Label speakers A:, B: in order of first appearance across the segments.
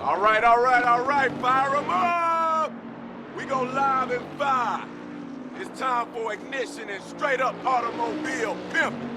A: All right, fire 'em up! We go live in 5. It's time for ignition and straight up automobile pimping.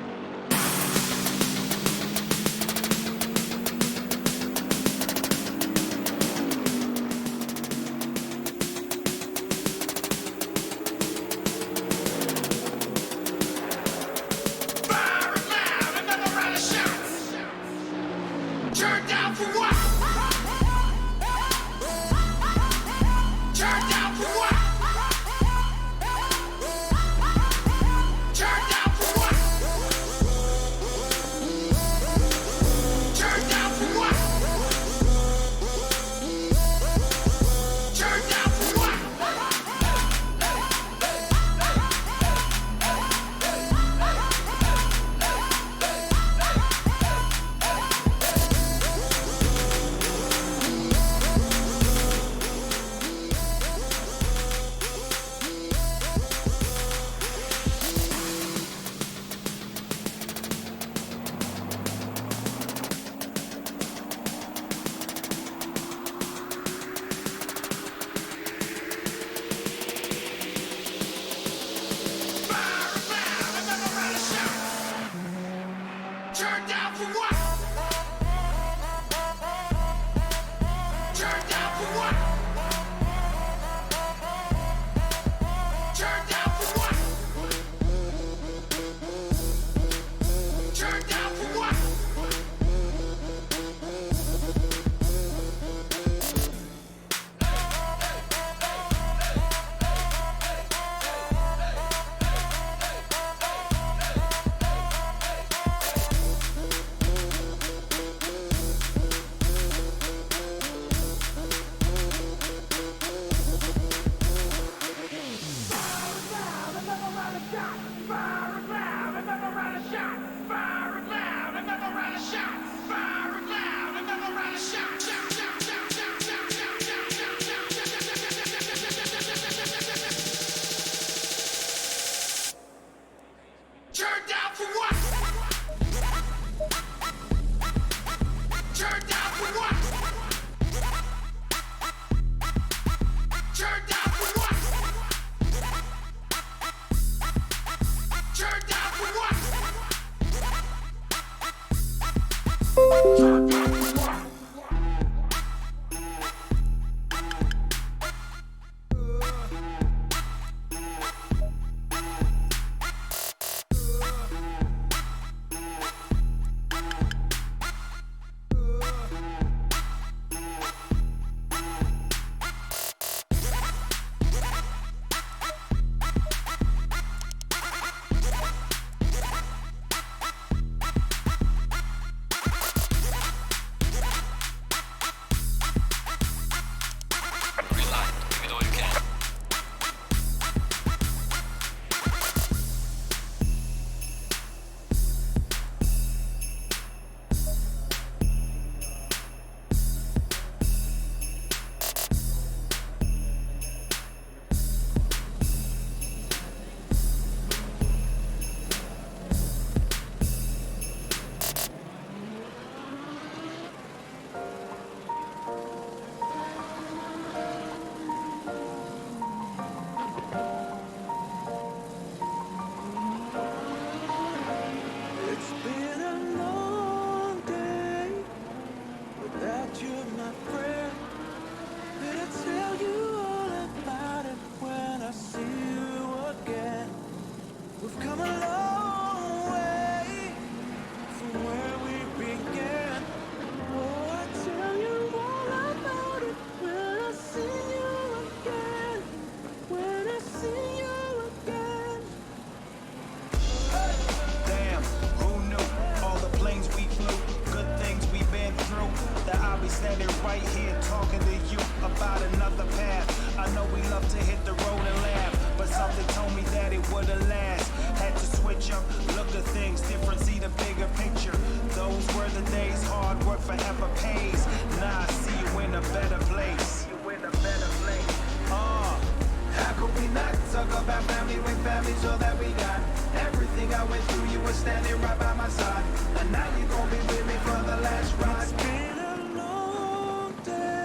B: Standing right by my side, and now you're gonna be with me for the last ride. It's been a long day.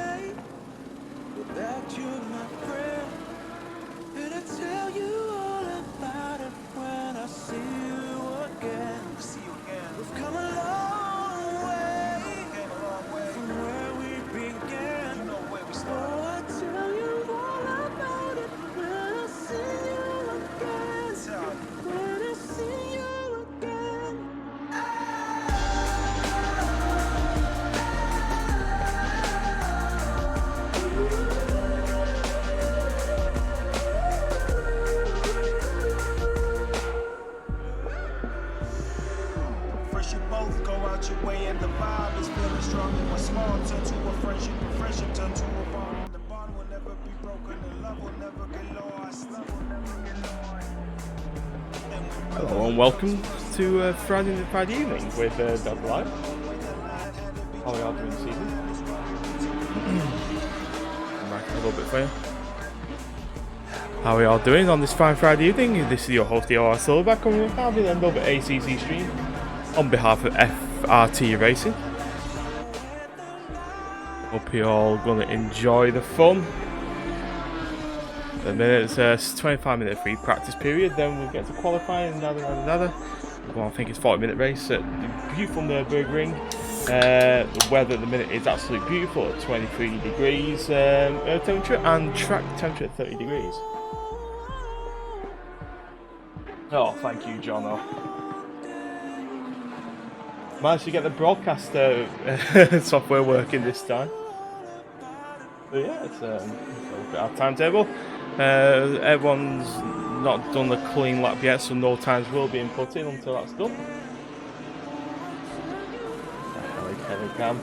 C: Hello and welcome to Friday evening with Delta Live. How are you all doing this evening? I'm back a little bit for you. How are you all doing on this fine Friday evening? This is your host, DLR Silverback, coming with the end of ACC stream on behalf of FRT Racing. Hope you're all going to enjoy the fun. The minute it's a 25-minute free practice period, then we'll get to qualifying and another. Well, I think it's a 40-minute race at the beautiful Nurburg ring. The weather at the minute is absolutely beautiful at 23 degrees temperature and track temperature at 30 degrees. Oh, thank you, Jono. Managed to get the broadcast software working this time. But yeah, it's a bit of timetable. Everyone's not done the clean lap yet, so no times will be input in until that's done. Hello, Cam.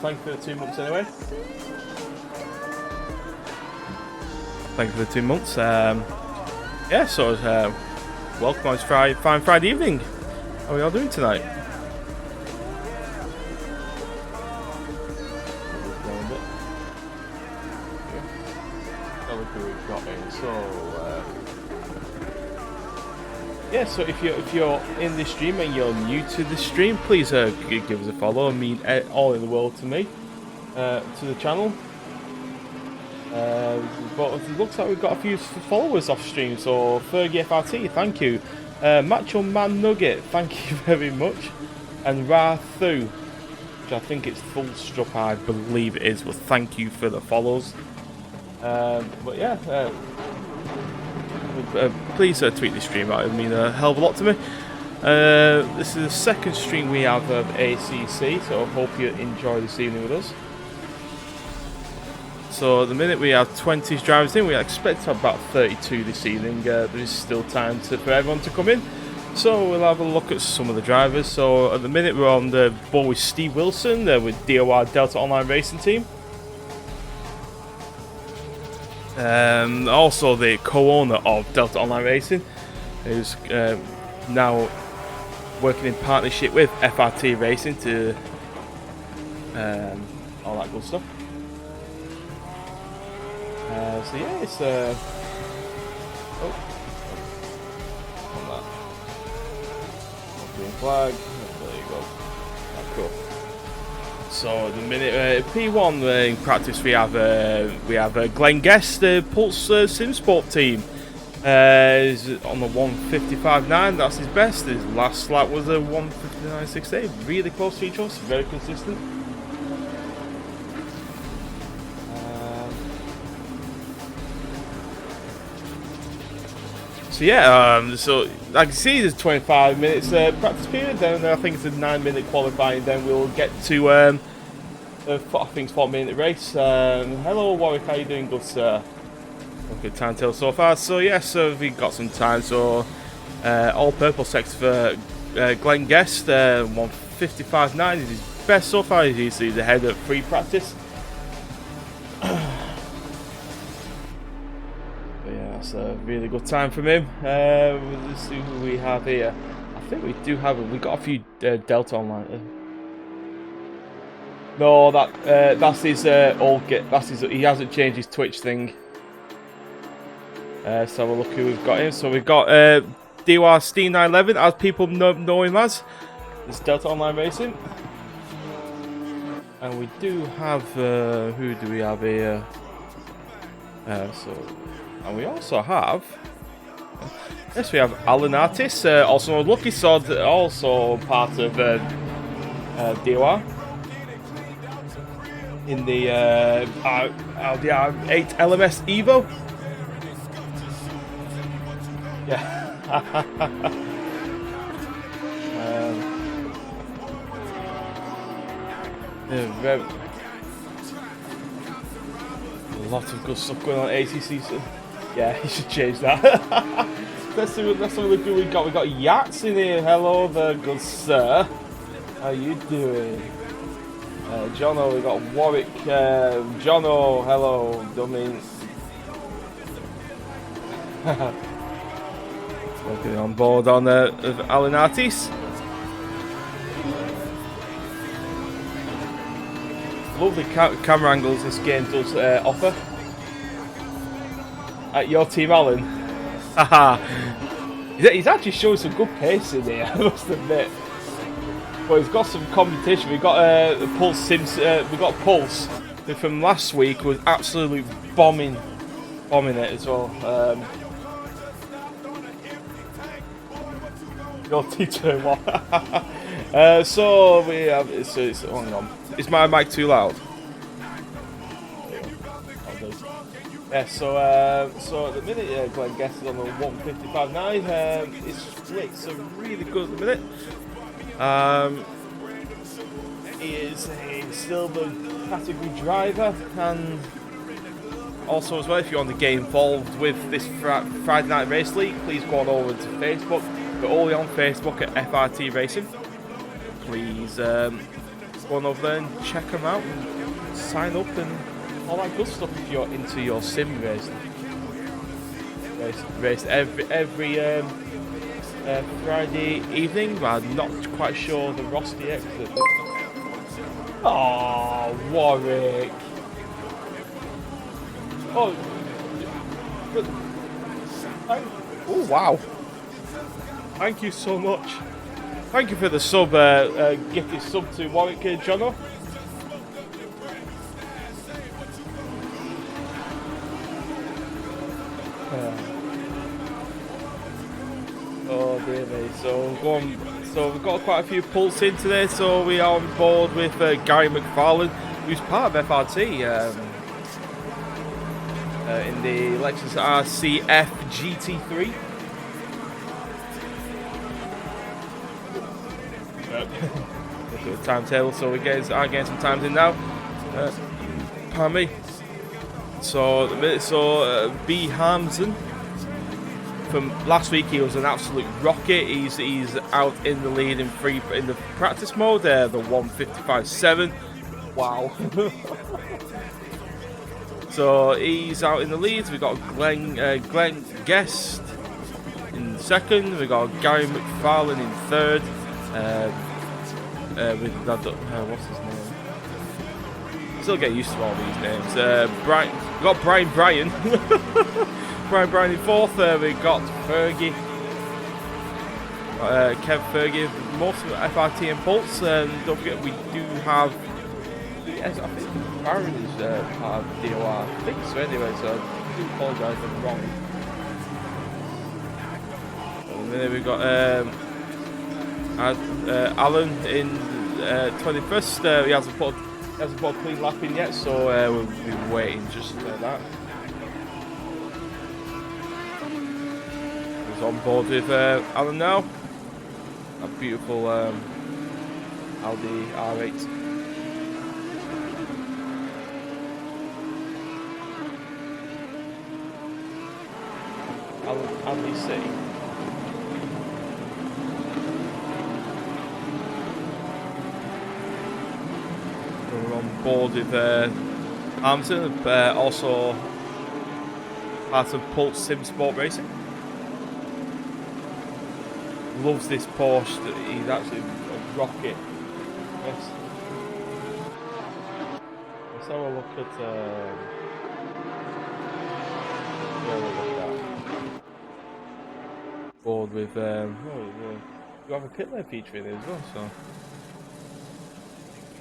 C: Thank you for the 2 months anyway. Thank you for the 2 months. Yeah, so welcome on this fine Friday evening. How are we all doing tonight? Yeah, so if you're in the stream and you're new to the stream, please give us a follow. I mean, all in the world to me, to the channel. But it looks like we've got a few followers off stream. So Fergie FRT, thank you. Macho Man Nugget, thank you very much. And Rathu, which I think it's full stop, I believe it is. But thank you for the follows. But yeah. Please tweet the stream out. It would mean a hell of a lot to me. This is the second stream we have of ACC, so I hope you enjoy this evening with us. So at the minute we have 20 drivers in. We expect to have about 32 this evening. There's still time for everyone to come in. So we'll have a look at some of the drivers. So at the minute we're on the board with Steve Wilson with DOR Delta Online Racing Team. Also the co-owner of Delta Online Racing, who's now working in partnership with FRT Racing to all that good stuff. So yeah, it's on that green flag. There you go. That's cool. So at the minute, P1 in practice we have Glenn Guest, the Pulse Sim Sport team. Is on the 155.9. That's his best. His last lap was a 159.68. Really close to each other. Very consistent. So yeah, so like you see, there's 25 minutes practice period. Then I think it's a 9-minute qualifying. Then we'll get to I think it's 4-minute race. Hello Warwick, how you doing, good sir? Good time till so far. So yeah, so we got some time. So all purple sector for Glenn Guest, 155.9 is his best so far. He's ahead of free practice. That's a really good time from him. Let's see who we have here. I think we do have. We got a few Delta Online. No, that's his old get. That's his. He hasn't changed his Twitch thing. So have a look who we've got here. So we've got DOR Steam 911, as people know him as. It's Delta Online Racing. And we do have who do we have here? And we also have, yes, we have Alan Artis, also known as Lucky Sword, also part of DOR in the Audi R8 LMS Evo. Yeah. A lot of good stuff going on at ACC. So yeah, you should change that. Let's see what we got. We got Yats in here. Hello there, good sir. How you doing? Jono, we got Warwick, Jono, hello, dummy. Looking on board on Alan Artis. Lovely camera angles this game does offer. At your team, Alan. Haha. He's actually showing some good pace in here, I must admit. But he's got some competition. We've got Pulse Sims. We've got Pulse, who from last week was absolutely bombing it as well. Your T-turn one. So we have. Hang on. Is my mic too loud? Yeah. So at the minute, Glenn Guess is on the 155.9. His splits are really good at the minute. He is a silver category driver, and also as well, if you want to get involved with this Friday Night Race League, please go on over to Facebook. We're only on Facebook at FRT Racing. Please go on over there and check them out and sign up and all that good stuff if you're into your sim racing. Race every Friday evening. I'm not quite sure the roster yet. Oh, Warwick. Oh, good. Oh, wow. Thank you so much. Thank you for the sub, gifted sub to Warwick, Jono. Oh dear me. So go on. So we've got quite a few pulls in today. So we are on board with Gary McFarlane, who's part of FRT in the Lexus RCF GT3. Look at the timetable. So we are getting some times in now. Pardon me. So B Harmson. From last week, he was an absolute rocket. He's out in the lead in the practice mode. The 155.7. Wow. So he's out in the lead. We've got Glenn Guest in second. We've got Gary McFarlane in third. With what's his name? Still get used to all these names. Brian. We've got Brian. Brian in fourth. We got Fergie, Kev Fergie, most of FRT and Pulse. Don't forget we do have. Yes, I think Baron is part of DOR. I think so anyway. So I do apologise if I'm wrong. And then we've got Alan in 21st. He hasn't put a clean lap in yet, so we'll be waiting just for that. On board with Alan now. A beautiful Audi R8. Andy C. We're on board with Armson, also part of Pulse Sim Sport Racing. Loves this Porsche. He's actually a rocket. Yes. Let's have a look at. Board with. You have a pit lane feature in it as well. So.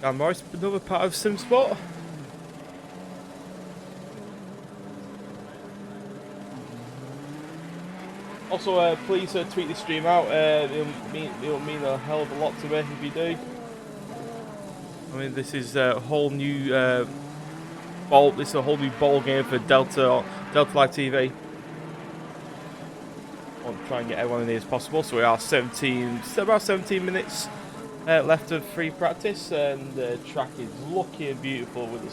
C: Dan Morris, another part of Sim Sport. Also, please tweet this stream out. It'll mean a hell of a lot to me if you do. I mean, this is a whole new ball. This is a whole new ball game for DeltaLiveTV. I want to try and get everyone in here as possible. So we are still about 17 minutes left of free practice, and the track is lucky and beautiful with the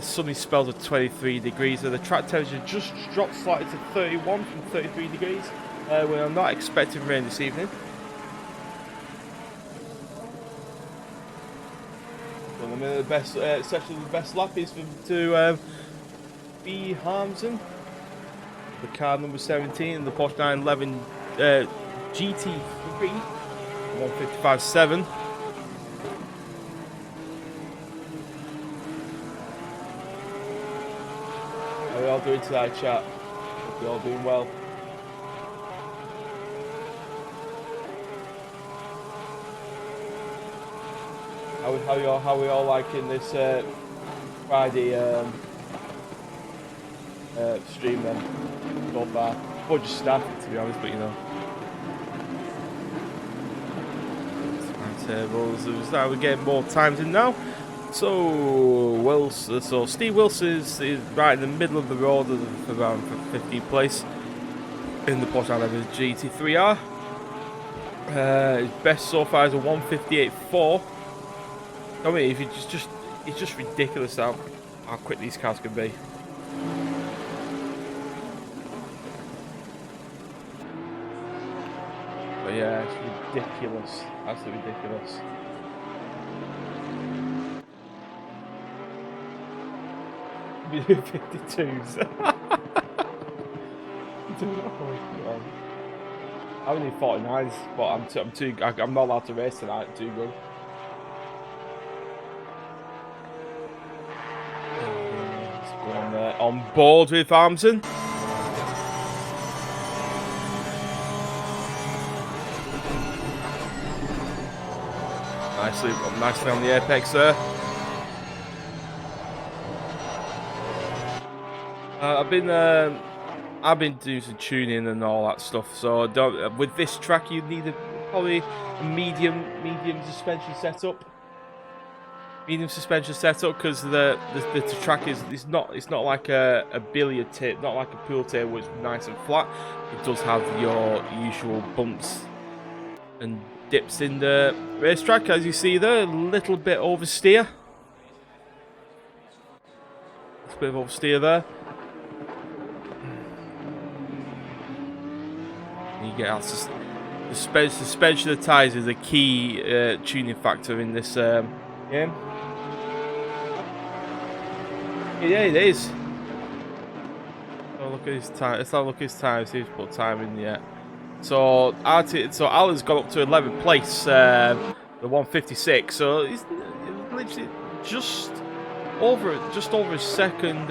C: sunny spells of 23 degrees. So the track temperature just dropped slightly to 31 from 33 degrees. We're not expecting rain this evening. And I mean, the best session, the best lap is to B. Harmson, the car number 17, the Porsche 911 GT3, 155.7. How are we all doing tonight, chat? Hope you're all doing well. How we all liking this Friday stream then so far? Well, just started to be honest, but you know. Timetables. We're getting more times in now. So Steve Wilson is right in the middle of the road, around 15th place in the Porsche 911 GT3R. His best so far is a 158.4. I mean, if it's just ridiculous how quick these cars can be. But yeah, it's ridiculous. Absolutely ridiculous. We do 52s. I only 49s, but I'm not allowed to race tonight. Too good. On board with Armson. Nicely on the apex there. I've been doing some tuning and all that stuff. So with this track, you need probably a medium suspension setup. Medium suspension setup, because the track is not like a billiard tip, not like a pool table, which is nice and flat. It does have your usual bumps and dips in the racetrack, as you see there. A little bit oversteer. A bit of oversteer there. You get out the suspension of the tyres is a key tuning factor in this game. Yeah, it is. Oh, look at his time. Let's have a look at his time. See if he's put time in yet. So Alan's gone up to 11th place, the 156. So he's literally just over a second.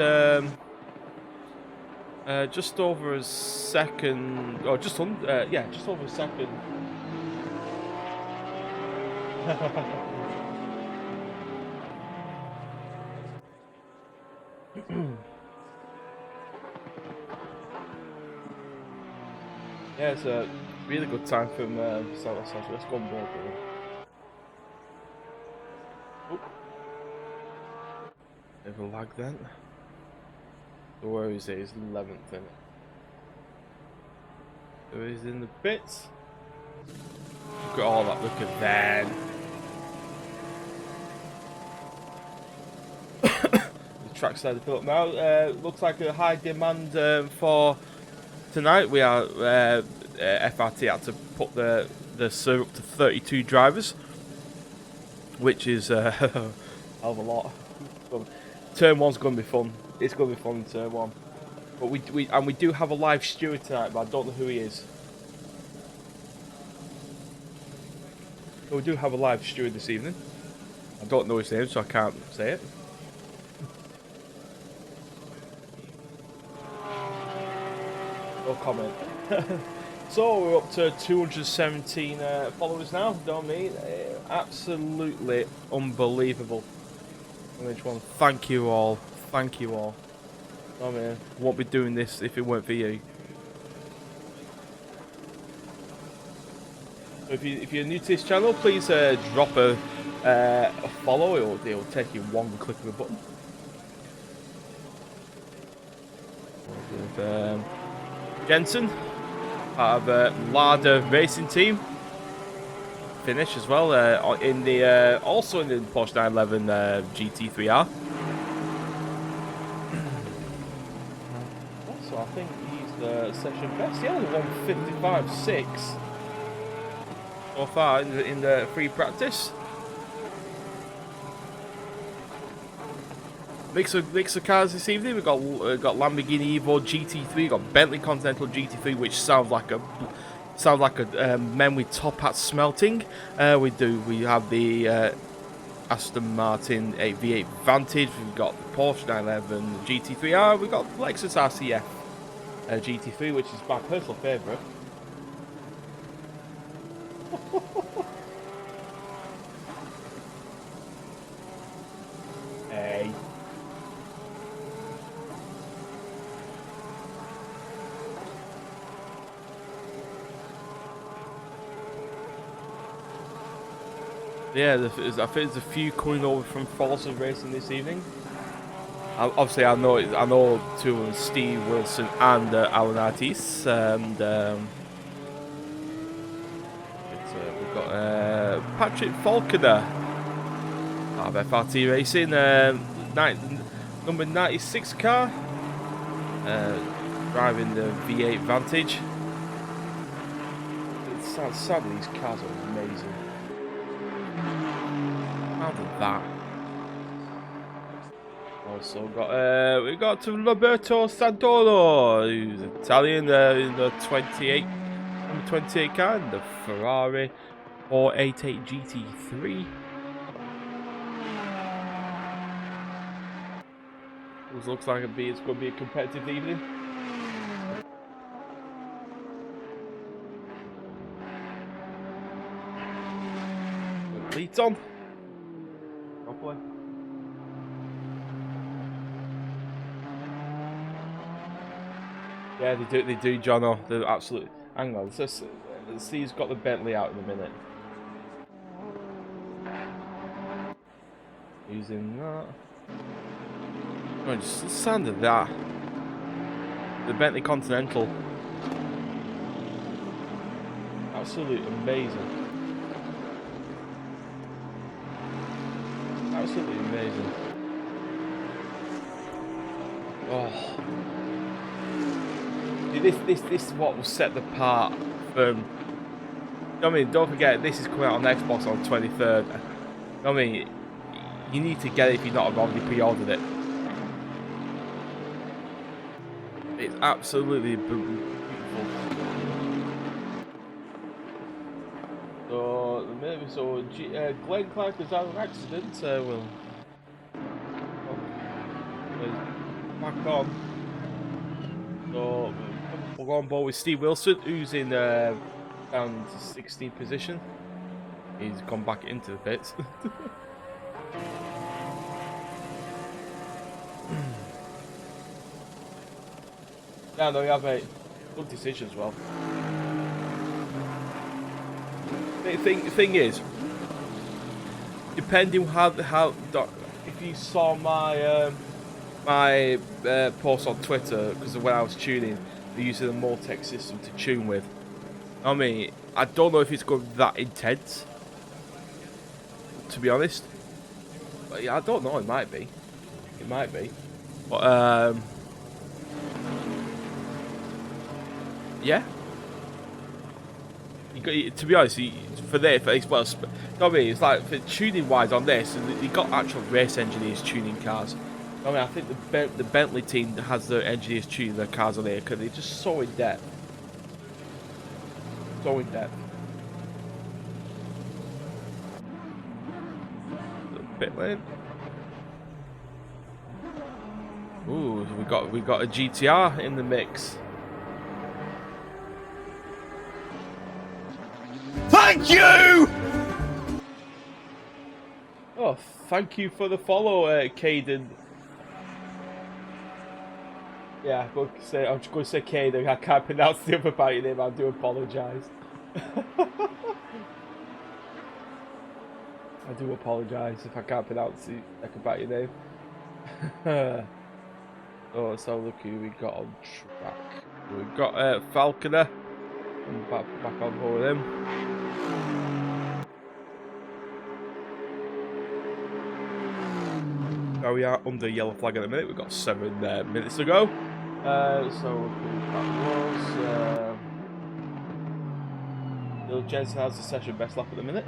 C: Just over a second. Oh, just over a second. Yeah, it's a really good time from so let's go on board with him. Bit of a lag then. So where is it? He's 11th, isn't it? So he's in the pits. Look at all that, look at that. The track's starting to fill up now. Looks like a high demand for tonight. We are FRT had to put the server up to 32 drivers, which is a hell of a lot. Turn 1's going to be fun. It's going to be fun in turn 1. But we do have a live steward tonight, but I don't know who he is. But we do have a live steward this evening. I don't know his name, so I can't say it. No comment. So we're up to 217 followers now. Don't mean absolutely unbelievable. Thank you all. Thank you all. I mean, won't be doing this if it weren't for you. So if you're new to this channel, please drop a follow. It'll take you one click of a button. With, Jensen, part of Lada Racing Team, finish as well in the also in the Porsche 911 GT3R. So I think he's the session best. Yeah, the 155.6 so far in the free practice. mix of cars this evening. We've got Lamborghini Evo GT3, we've got Bentley Continental GT3, which sounds like a men with top hats smelting. We have the Aston Martin V8 Vantage. We've got the Porsche 911 GT3R. We've got Lexus RCF GT3, which is my personal favourite. Hey. Yeah, I think there's a few coming over from Forza Racing this evening. Obviously, I know two of them, Steve Wilson and Alan Artis, and we've got Patrick Falconer of FRT Racing, number 96 car, driving the V8 Vantage. Sadly, these cars are amazing. How did that? Also we got to Roberto Santoro, who's Italian, in the number 28 car, in the Ferrari 488 GT3. This looks like it's going to be a competitive evening. Leads on. Hopefully. Yeah, they do, Jono. They're absolutely. Hang on, let's see who's got the Bentley out in a minute. Using that. Oh, just the sound of that. The Bentley Continental. Absolutely amazing. Absolutely amazing. Oh. This is what will set the part from. I mean, don't forget, this is coming out on Xbox on 23rd. I mean, you need to get it if you've not already pre-ordered it. It's absolutely beautiful. So Glenn Clark has had an accident. We'll back on. So we'll go on board with Steve Wilson, who's in down to 16th position. He's gone back into the pits. Yeah, no, we have a good decision as well. The thing is, depending how if you saw my my post on Twitter, because when I was tuning, they're using the Multec system to tune with. I mean, I don't know if it's going to be that intense, to be honest. But yeah, I don't know. It might be. It might be. But yeah. To be honest, for Xbox, I mean, it's like for tuning wise on this, you got actual race engineers tuning cars. I mean, I think the Bentley team has their engineers tuning their cars on here because they're just so in depth. So in depth. Pit lane. Ooh, we got a GTR in the mix.
A: Thank you!
C: Oh, thank you for the follow, Caden. Yeah, I'm just going to say Caden. I can't pronounce the other part of your name. I do apologise. I do apologise if I can't pronounce the second part of your name. So let's have a look who we got on track. We've got Falconer. Back on board with him. Now we are under yellow flag at the minute. We've got 7 minutes to go. So that was Bill Jensen has the session best lap at the minute.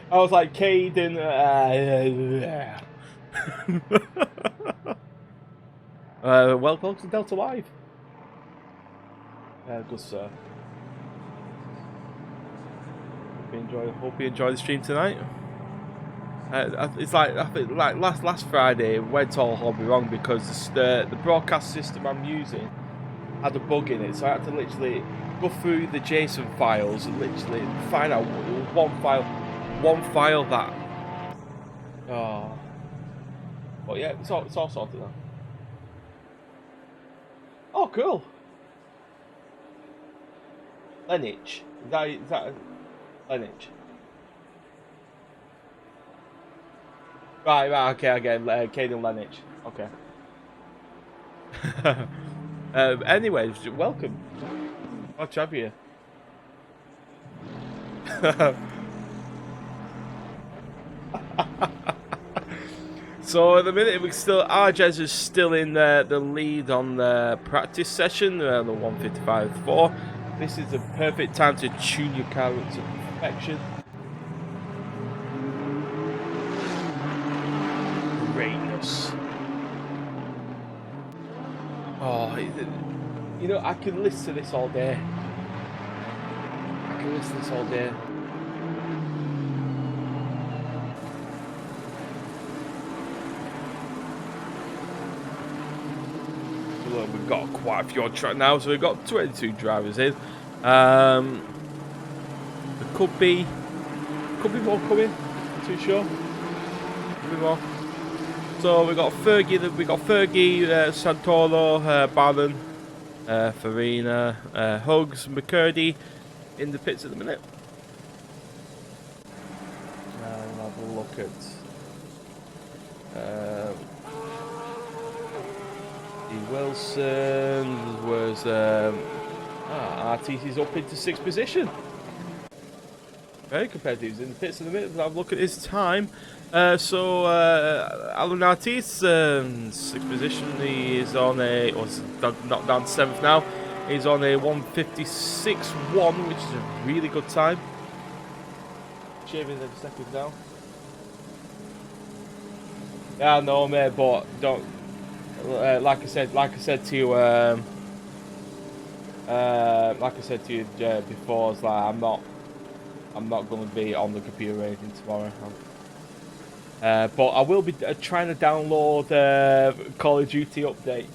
C: I was like, Caden. Welcome to Delta Live. Good sir. Hope you enjoy the stream tonight. It's like, I think, like last Friday, it went all horribly wrong because the broadcast system I'm using had a bug in it, so I had to literally go through the JSON files and literally find out one file that. Oh, but yeah, it's all sorted now. Oh, cool. Lenich. Is that Lenich? Right, okay, again, Caden Lenich. Okay. Anyway, welcome. Glad to have you. So at the minute, Arjez is still in the lead on the practice session, the 155.4. This is a perfect time to tune your car up to perfection. Greatness. Oh, you know, I can listen to this all day. Look, we've got quite a few on track now, so we've got 22 drivers in. There could be more coming. Not too sure. Could be more. So we got Fergie, Santoro, Barron, Farina, Hugs, McCurdy in the pits at the minute. And have a look at Wilson. Was RTC's up into 6th position. Very competitive. He's in the pits at the minute. Have a look at his time. So Alan Artis, 6th position. He is on a, or not down to 7th now. He's on a 156.1, which is a really good time. Shaving every second now. Yeah, no, mate, but don't. Like I said to you, before, it's like I'm not going to be on the computer or anything tomorrow. But I will be trying to download Call of Duty update.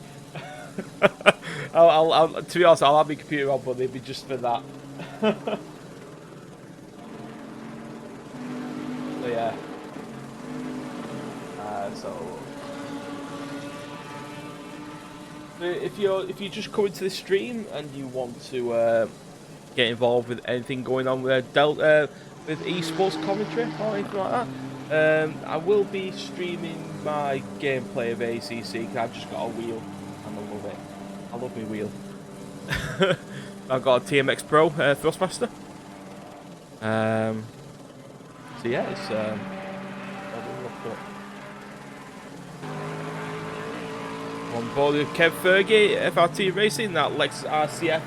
C: I'll to be honest, I'll have my computer on, but it'll be just for that. So yeah. If you're just coming to the stream and you want to get involved with anything going on with with esports commentary or anything like that, I will be streaming my gameplay of ACC. Cause I've just got a wheel and I love it. I love my wheel. I've got a TMX Pro Thrustmaster. So yeah, it's on board with Kev Fergie, FRT Racing, that Lexus RCF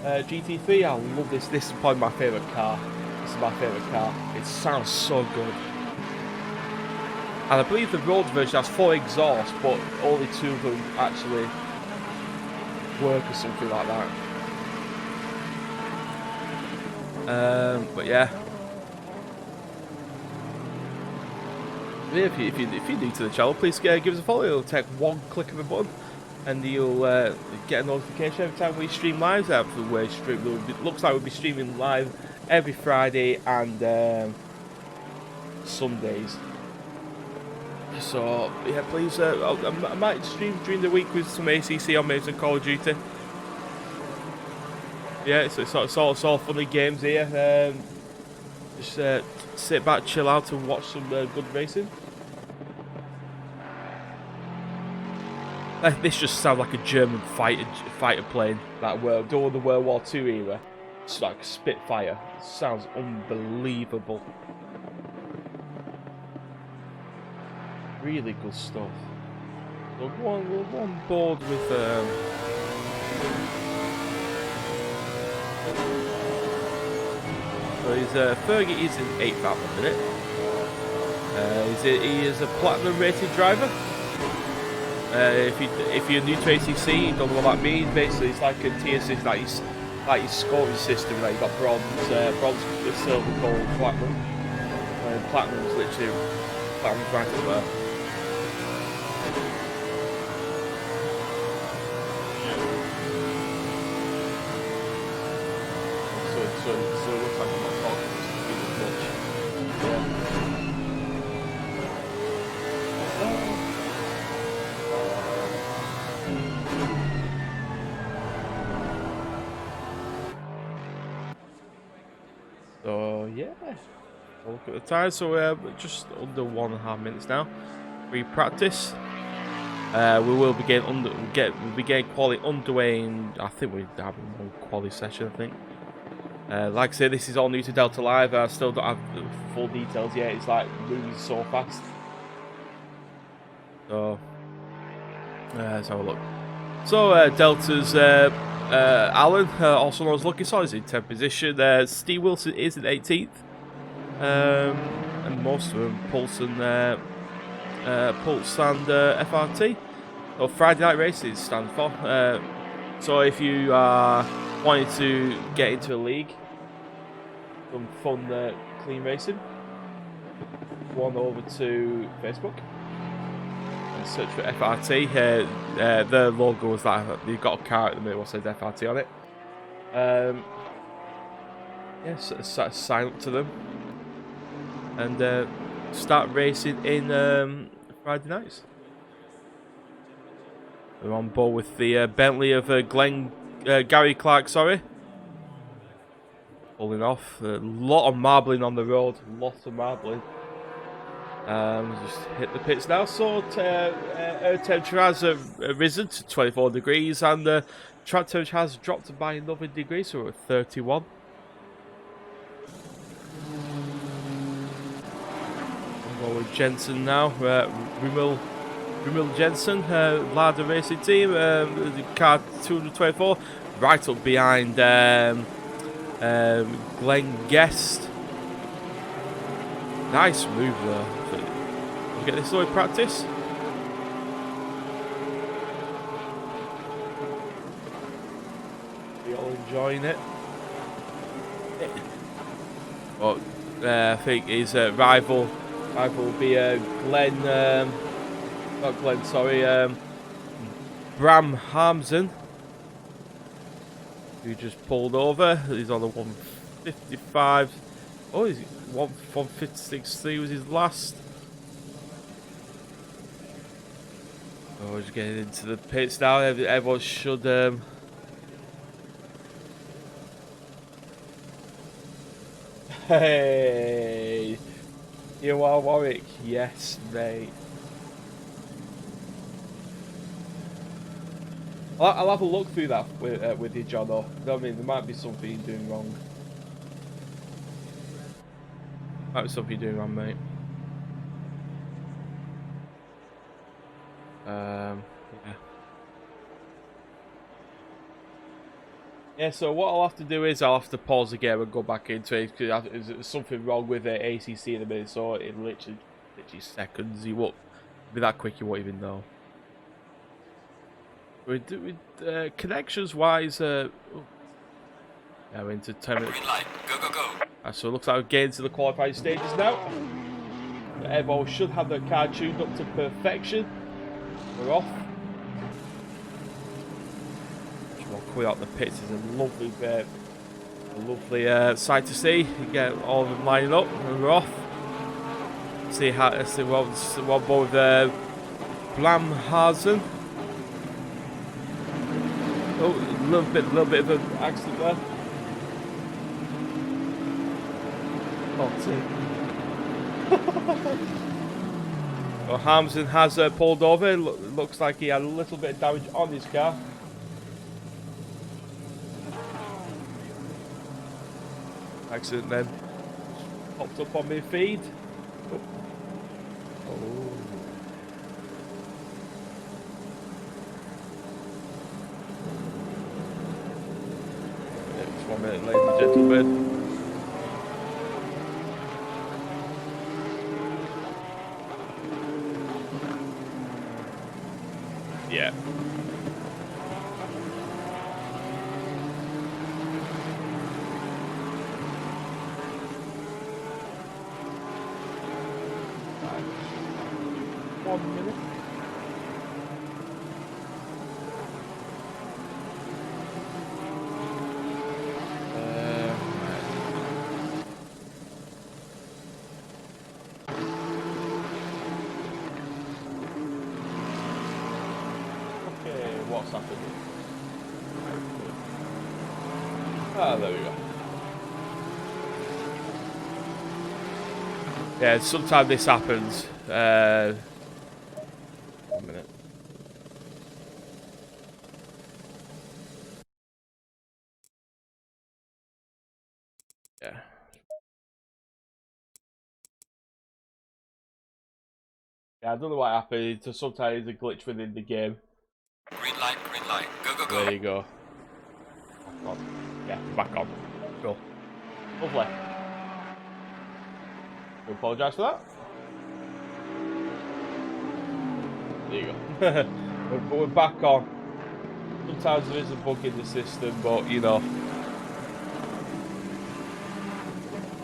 C: GT3. I love this. This is probably my favourite car. This is my favourite car. It sounds so good. And I believe the road version has 4 exhausts, but only 2 of them actually work or something like that. But yeah. If you're new to the channel, please give us a follow. It'll take 1 click of a button, and you'll get a notification every time we stream live. It looks like we'll be streaming live every Friday and Sundays. So yeah, please. I might stream during the week with some ACC or maybe some Call of Duty. Yeah, it's all funny games here. Just sit back, chill out, and watch some good racing. This just sounds like a German fighter plane, like during the World War II era. It's like a Spitfire. It sounds unbelievable. Really good stuff. We'll go on board with. So Fergie is in 8th at the minute. He is a platinum rated driver. If you're new to ACC, you don't know what that means. Basically, it's like a tier system, like your scoring system. Like you got bronze, silver, gold, platinum. Platinum is literally platinum's right up there. So it looks like I'm not talking as much. Yeah. So yeah, we'll look at the time. So we're just under 1.5 minutes now. Pre-practice. We will be getting quali underway, and I think we're having one quali session. I think. Like I said, this is all new to Delta Live. I still don't have the full details yet. It's like moving so fast. So let's have a look. So Delta's Alan, also known as Lucky Saw, is in 10th position. Steve Wilson is in 18th. And most of them, Pulse and FRT. So Friday Night Racing stands for. So if you are wanting to get into a league, some fun, clean racing, go on over to Facebook and search for FRT. Their logo is that they've got a car at the middle that says FRT on it. Yes, sign up to them and start racing in Friday nights. We're on board with the Bentley of Gary Clark, sorry. Pulling off. A lot of marbling on the road. Lots of marbling. Just hit the pits now. So air temperature has risen to 24 degrees and the track temperature has dropped by another degree, so we're at 31. We'll go with Jensen now. Rumil Jensen, Lada Racing Team, the car 224, right up behind Glenn Guest. Nice move there. We'll get this all in practice. We all enjoying it. But I think his rival will be Glenn. Not Glenn, sorry. Bram Harmsen, who just pulled over. He's on the 155. Oh, he's 156.3 was his last. Oh, he's getting into the pits now. Everyone should. Hey, you are Warwick. Yes, mate. I'll have a look through that with you, John. Though. I mean, there might be something you're doing wrong. Might be something you're doing wrong, mate. Yeah. Yeah. So what I'll have to do is I'll have to pause the game and go back into it because there's something wrong with the ACC in a minute. So in literally seconds, you won't be that quick. You won't even know. With connections wise, yeah, we're into 10 minutes. Go. So it looks like we're getting to the qualifying stages now. Everyone should have their car tuned up to perfection. We're off. Coming out the pits is a lovely sight to see. You get all of them lining up, and we're off. See one more with Blam Harzen. Oh, a little bit of an accident there. Well, Harmsen has pulled over. Looks like he had a little bit of damage on his car. Accident then popped up on my feed. Oh. Just 1 minute, ladies and gentlemen. Yeah. Right. 1 minute. What's happening? Ah, there we go. Yeah, sometimes this happens. 1 minute. Yeah. Yeah, I don't know what happened. It's just sometimes a glitch within the game.
B: Green light, go, go, go.
C: There you go. Back on. Yeah, back on. Cool. Lovely. I apologise for that. There you go. we're back on. Sometimes there is a bug in the system, but you know.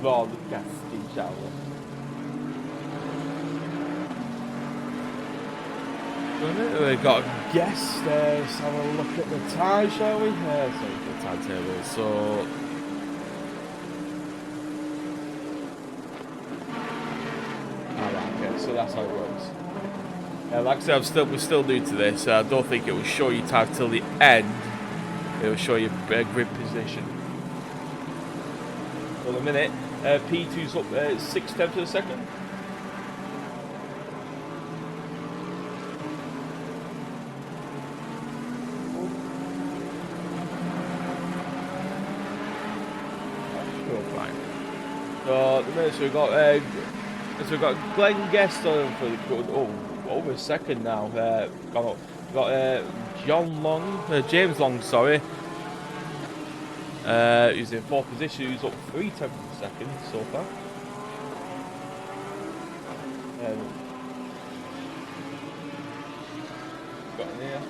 C: Oh, the casting shower. We've got a guest. Let's have a look at the time, shall we? Sorry, the timetable. So. Okay, so that's how it works. Like I said, we're still new to this. I don't think it will show you time till the end. It will show you grid position. For the minute, P2's up 6/10 of a second. Fine. So the minute we've got Glenn Guest on for the over a second now. Got John Long, James Long, sorry. Who's in 4th position? Who's up 3/10 of a second so far. Got in here.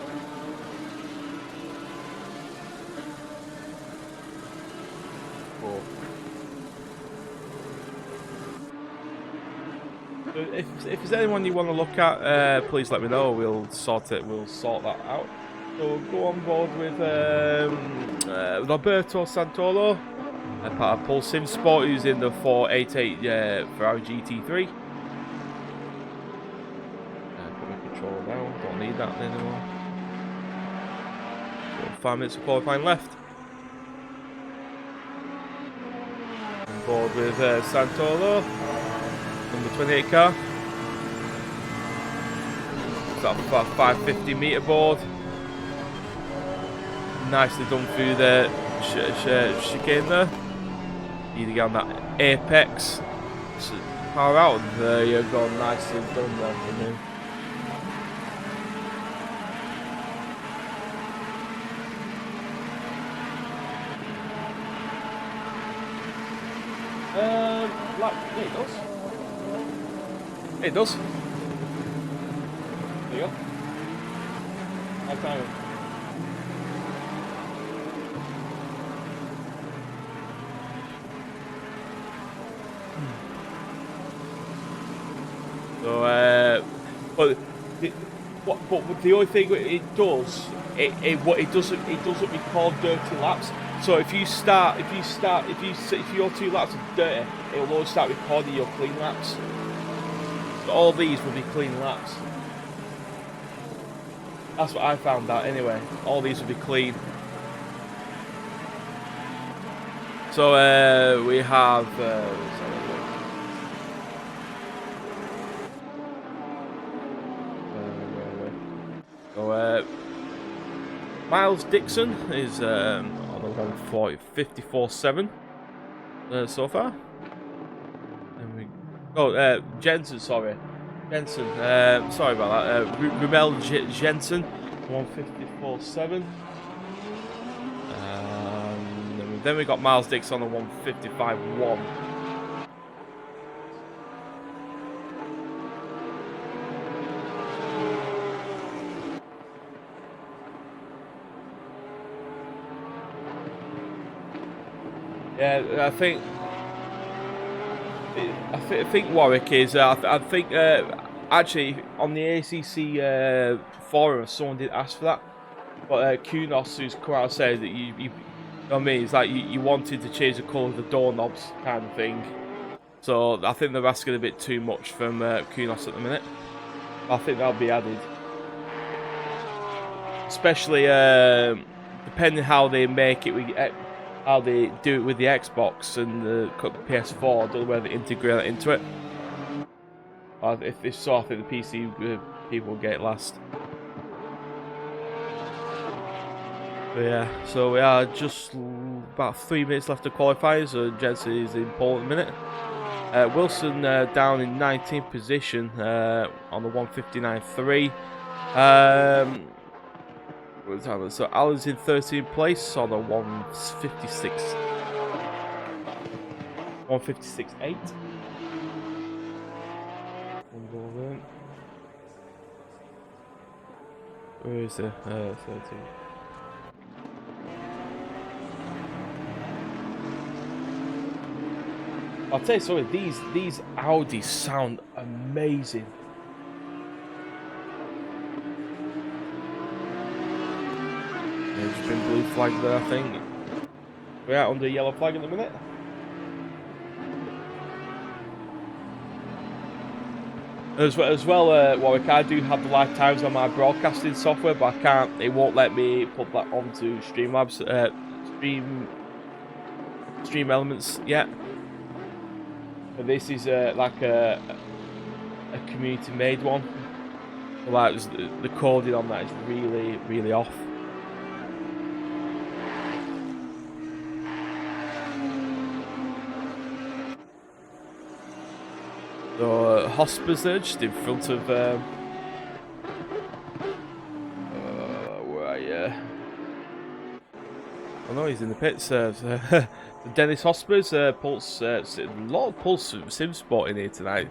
C: Cool. If there's anyone you want to look at, please let me know. We'll sort that out. So we'll go on board with Roberto Santoro, part of Paul Sim Sport, who's in the 488 Ferrari GT3. Put my controller down. Don't need that anymore. So 5 minutes of qualifying left. On board with Santoro. Number 28 car. Got about 550 metre board. Nicely done through the chicane there. Need to get on that apex. Power out. There you go. Nicely done there for me. It does. It does. There you go. High time. So, but the only thing it does, it doesn't record dirty laps. So if you're 2 laps of dirty, it will always start recording your clean laps. So all these will be clean laps. That's what I found out anyway. All these will be clean. So we have. Miles Dixon is on the 1:54.7 so far. Jensen, sorry. Jensen, sorry about that. Rumel Jensen, 1:54.7. Then we got Miles Dixon on the 1:55.1. Yeah, I think Warwick is. I think actually on the ACC forum, someone did ask for that, but Kunos, who's come out and said that you know what I mean, it's like you wanted to change the colour of the doorknobs kind of thing. So I think they're asking a bit too much from Kunos at the minute. I think that'll be added, especially depending how they make it with how they do it with the Xbox and the PS4. I don't know whether they integrate that into it. If so, I think the PC people will get it last. But yeah, so we are just about 3 minutes left to qualify, so Jensen is in pole at the minute. Wilson down in 19th position on the 159.3. So Alan's in 13th place on the 156. 156.8. Where is the 13? I'll tell you something, these Audis sound amazing. There's been blue flag there, I think. We're out under yellow flag in a minute. As well, Warwick, I do have the live times on my broadcasting software, but I can't. It won't let me put that onto Streamlabs, Stream Elements yet. But this is like a community-made one. Like the coding on that is really off. So Hosper's there, just in front of where are you? Oh no, he's in the pits. Dennis Hosper's Pulse, a lot of Pulse Sim Sport in here tonight.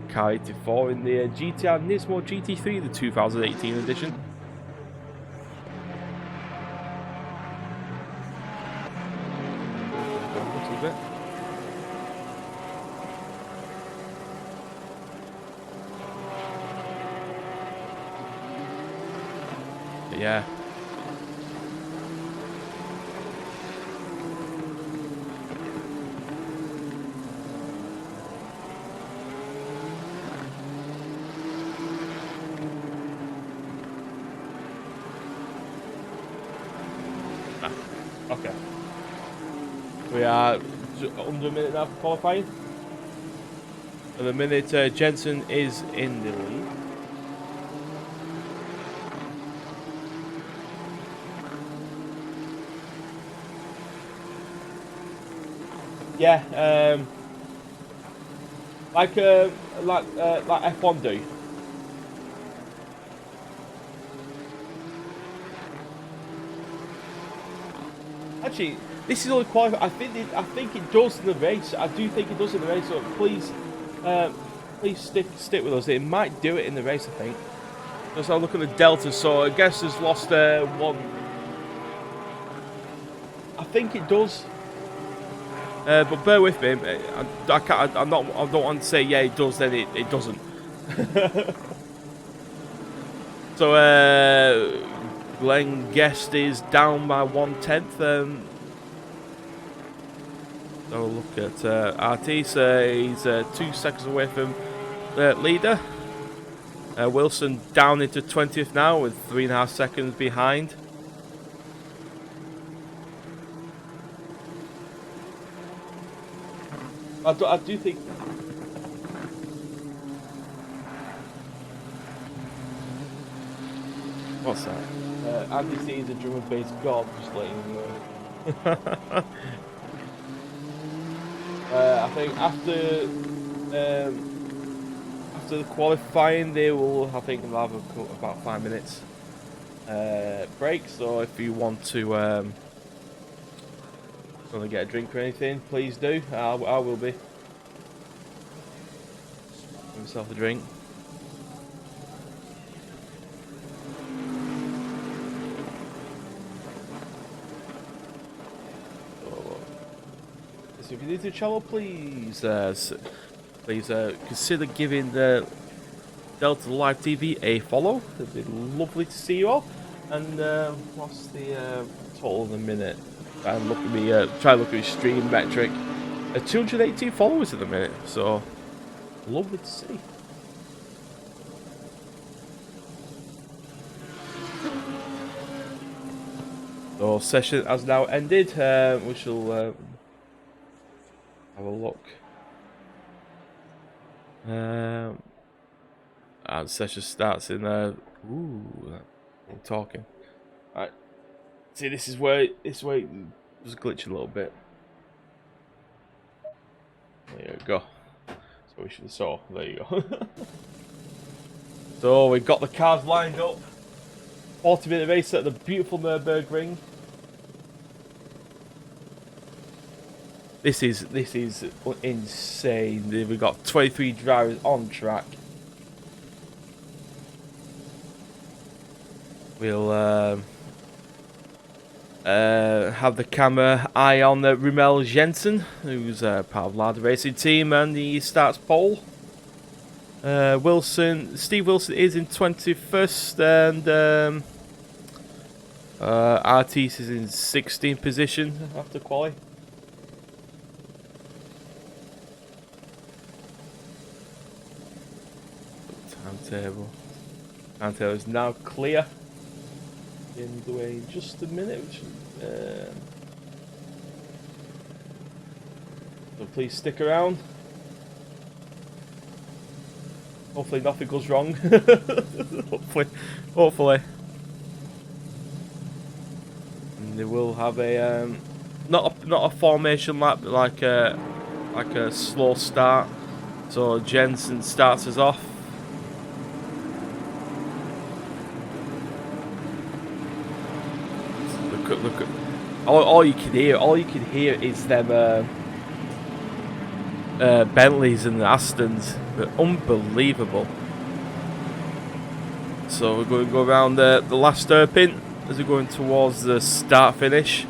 C: Car 84 in the GTR Nismo GT3, the 2018 edition. But yeah. Okay. We are under a minute now for qualifying. At the minute, Jensen is in the lead. Yeah, like F1 do. Actually, this is only qualified. I think it does in the race. I do think it does in the race. So please stick with us. It might do it in the race. I think. Just have a look at the delta. So I guess has lost one. I think it does. But bear with me. I don't want to say yeah it does. Then it doesn't. So Glenn Guest is down by 1/10. So look at RT. So he's 2 seconds away from leader. Wilson down into 20th now with 3.5 seconds behind. I do think. What's that? Andy C is a drum and bass god, just letting you know. I think after the qualifying, they will. I think they'll have about 5 minutes break. So if you want to want to get a drink or anything, please do. I will be. Give myself a drink. if you're new to the channel, please consider giving the Delta Live TV a follow. It'd be lovely to see you all. And what's the total in a minute? Try and look at my stream metric. 218 followers at the minute, so lovely to see. So session has now ended. We shall have a look. And session starts in ooh, I'm talking. Right. See, this is where it was glitching a little bit. There you go. So we should have saw. There you go. So we got the cars lined up. 40-minute race at the beautiful Nurburg ring. This is insane. We've got 23 drivers on track. We'll have the camera eye on Rumel Jensen, who's part of Lada Racing team, and he starts pole. Steve Wilson is in 21st, and Artis is in 16th position after quali. Timetable is now clear. In the way in just a minute, so please stick around. Hopefully nothing goes wrong. hopefully. And they will have a not a formation lap, but like a slow start. So Jensen starts us off. Look at all you can hear is them Bentleys and the Astons. They're unbelievable. So we're going to go around the last hairpin as we're going towards the start finish.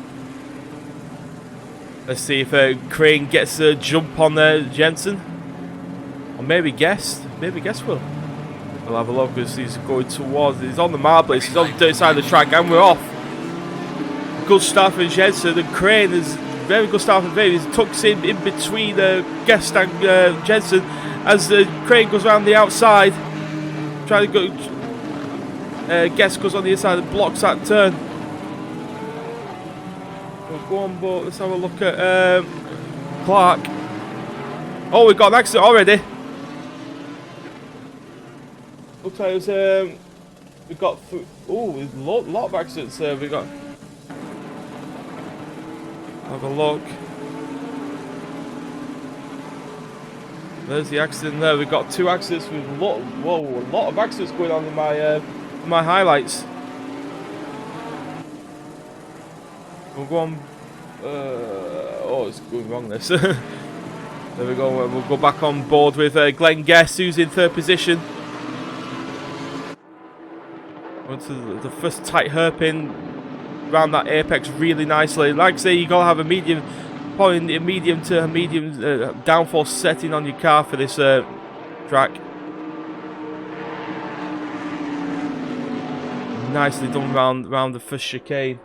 C: Let's see if Crane gets a jump on Jensen, or maybe Guest will. We'll have a look as he's going towards. He's on the marble. He's on the dirty side of the track, and we're off. Good start for Jensen, and Crane is very good start for Crane. He tucks in between Guest and Jensen as Crane goes around the outside. Trying to go. Guest goes on the inside and blocks that turn. We'll go on board. Let's have a look at Clark. Oh, we've got an accident already. Looks like it was, we've got. Oh, there's a lot of accidents. We got. Have a look. There's the accident there. We've got two accidents with a lot of accidents going on in my highlights. We'll go on. Oh, it's going wrong. This. There we go. We'll go back on board with Glenn Guest, who's in third position. Went to the first tight hairpin. Around that apex really nicely. Like I say, you gotta have a medium, probably a medium to a medium downforce setting on your car for this track. Nicely done round the first chicane.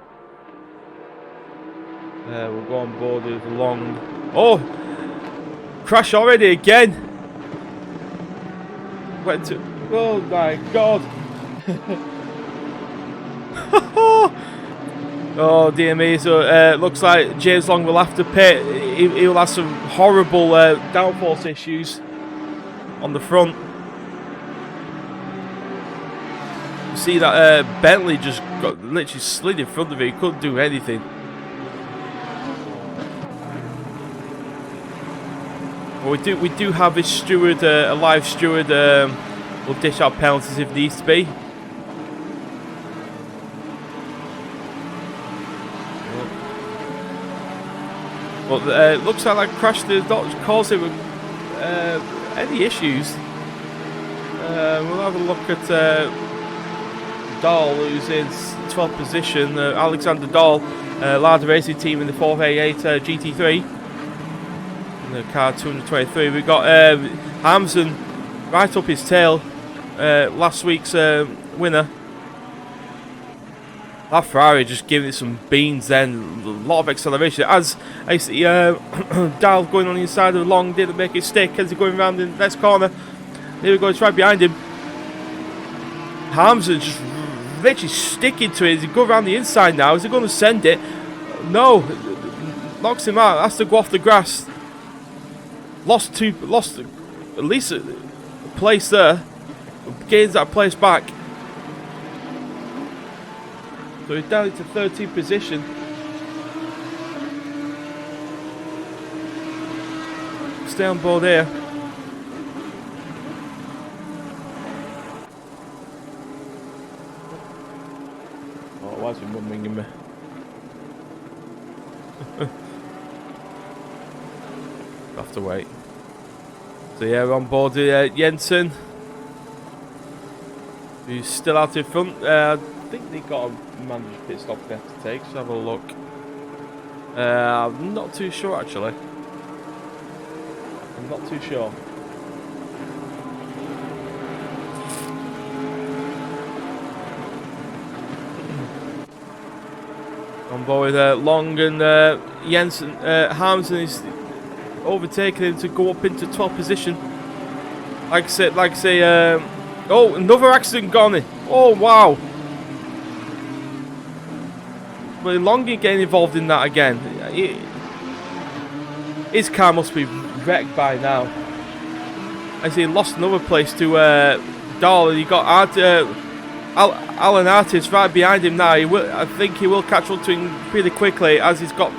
C: We'll go on board with the long. Oh, crash already again. Went to. Oh my God. Oh dear me, so looks like James Long will have to pit. He'll have some horrible downforce issues on the front. You see that Bentley just got literally slid in front of him. He couldn't do anything. Well, we do have a steward, a live steward. Will dish out penalties if needs to be. But it looks like that crash did not cause him any issues. We'll have a look at Dahl, who's in 12th position. Alexander Dahl, Lada Racing team in the 488 GT3. in the car 223. We've got Hamson right up his tail. Last week's winner. That Ferrari just giving it some beans then. A lot of acceleration. As I see Dahl going on the inside of Long, didn't make it stick as he's going around the next corner. There we go, it's right behind him. Hamza just literally sticking to it. Is he go around the inside now? Is he going to send it? No. Knocks him out. Has to go off the grass. Lost at least a place there. Gains that place back. So he's down into 13th position. Stay on board here. Oh, why is he mumming me? Have to wait. So yeah, we're on board Jensen, who's still out in front. I think they got a mandatory pit stop they have to take, so have a look. I'm not too sure actually. I'm not too sure. On board with Long and Jensen. Harmson is overtaking him to go up into 12th position. Like I say, oh, another accident gone in. Oh, wow. But Long getting involved in that again. His car must be wrecked by now. I see he lost another place to Dahl. You got Alan Artis right behind him now. I think he will catch up to him pretty quickly as he's got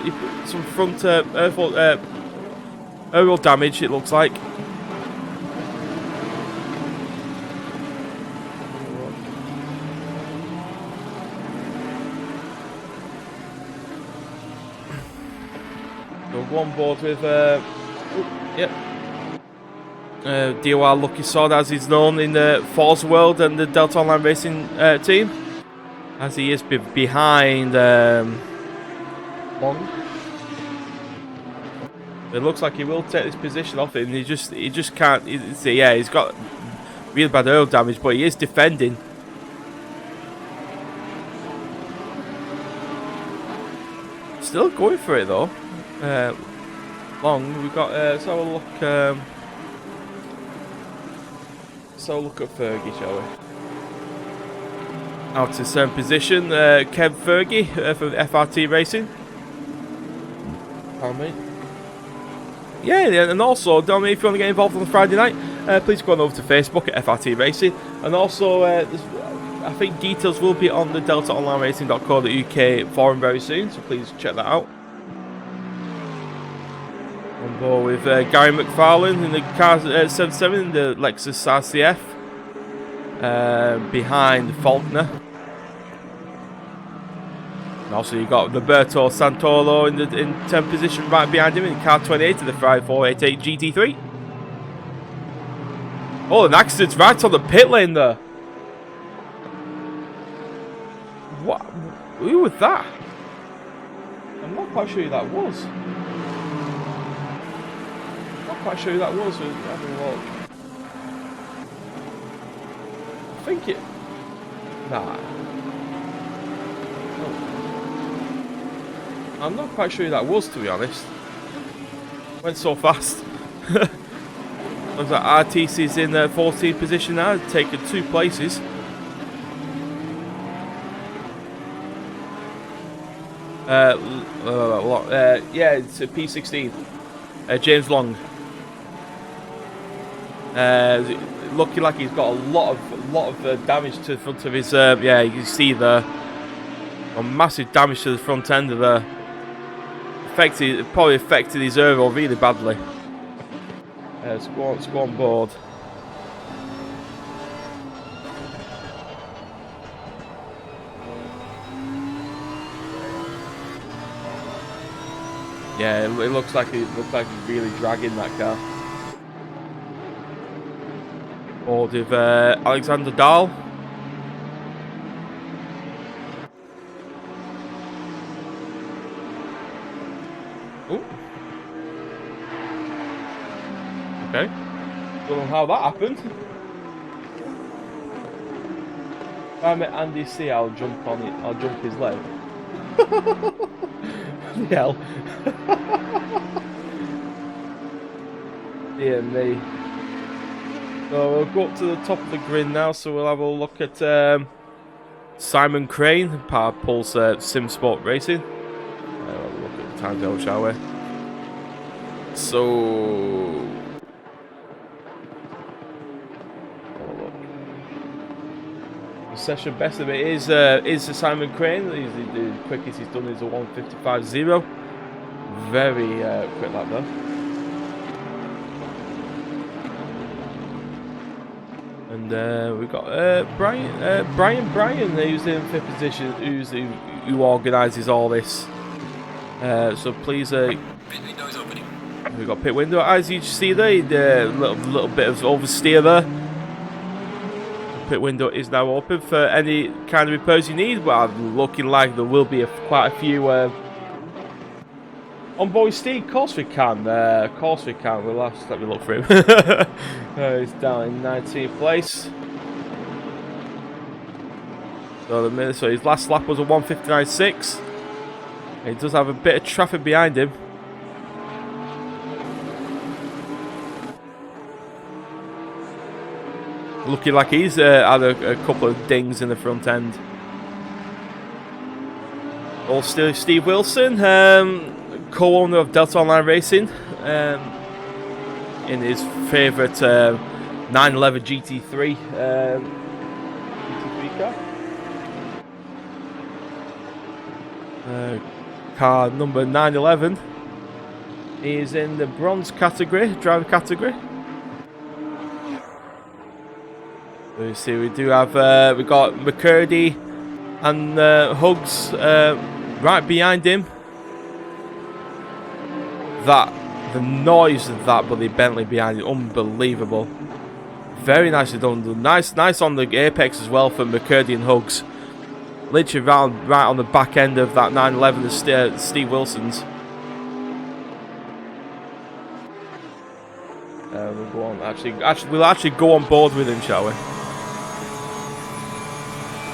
C: some front aerial damage, it looks like. We'll go on board with DOR Lucky Sword, as he's known in the Forza World and the Delta Online Racing team, as he is behind Long. It looks like he will take this position off him. He just can't. Yeah, he's got really bad aerial damage, but he is defending. Still going for it though. Long. We've got. Let's have a look. So look at Fergie, shall we? Out to 7th position, Kev Fergie from FRT Racing. Pardon me. Yeah, and also, don't if you want to get involved on the Friday night, please go on over to Facebook at FRT Racing. And also, I think details will be on the DeltaOnlineRacing.co.uk forum very soon, so please check that out. On board with Gary McFarlane in the car 77, the Lexus RCF, behind Faulkner. And also you got Roberto Santoro in 10th position right behind him in car 28 of the Ferrari 488 GT3. Oh, an accident's right on the pit lane there. What? Who was that? I'm not quite sure who that was. Quite sure who that was. Having a look. I think it. Nah. Oh. I'm not quite sure who that was, to be honest. Went so fast. Looks like RTC's in 14th position now, taken 2 places. Yeah, it's a P16. James Long. Looking like he's got a lot of damage to the front of his. Yeah, you can see there, a massive damage to the front end of the. Probably affected his aero really badly. Let's go on board. Yeah, it looks like he's really dragging that car. Board with Alexander Dahl. Ooh. Okay. Don't know how that happened. If I met Andy C, I'll jump on it. I'll jump his leg. Hell. Dear me. So we'll go up to the top of the grid now. So we'll have a look at Simon Crane, part of Pulse Sim Sport Racing. We'll have a look at the timetable, shall we? So. Session best of it is the Simon Crane. The quickest he's done is a 1:55.0. Very quick lap though. And we've got Brian, who's in fifth position, who organises all this. So please,
B: Pit window is opening.
C: we've got pit window. As you see there, the little bit of oversteer there. Pit window is now open for any kind of repairs you need, but I'm looking like there will be quite a few on board Steve. Of course we can. We'll have to let me look for him. He's down in 19th place. So his last lap was a 1:59.6. He does have a bit of traffic behind him. Looking like he's had a couple of dings in the front end. Also, Steve Wilson, co-owner of DeltaLive Racing, in his favourite 911 GT3 car. Car number 911. He is in the bronze category, driver category. You see, we do have we got McCurdy and Hugs right behind him. The noise of that bloody Bentley behind it, unbelievable. Very nicely done. Nice on the apex as well for McCurdy and Hugs. Literally right on the back end of that 911 of Steve Wilson's. We'll go on. We'll actually go on board with him, shall we?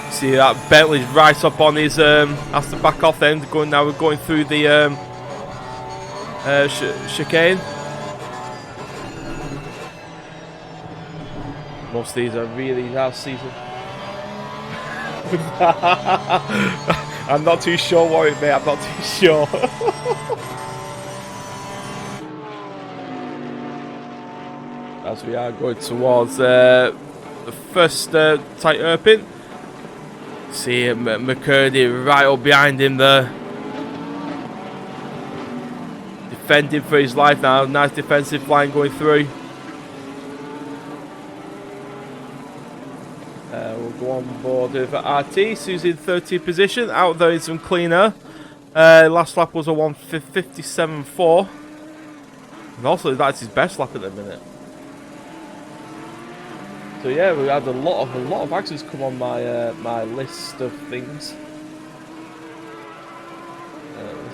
C: See that Bentley's right up on his has to back off then. We're going through the chicane. Most of these are really half season. I'm not too sure, Warwick, mate. I'm not too sure. As we are going towards the first tight hairpin. See McCurdy right up behind him there. Defending for his life now. Nice defensive line going through. We'll go on board with RT, who's in 13th position. Out there in some cleaner. Last lap was a 1:57.4. And also that's his best lap at the minute. So yeah, we had a lot of accidents come on my my list of things.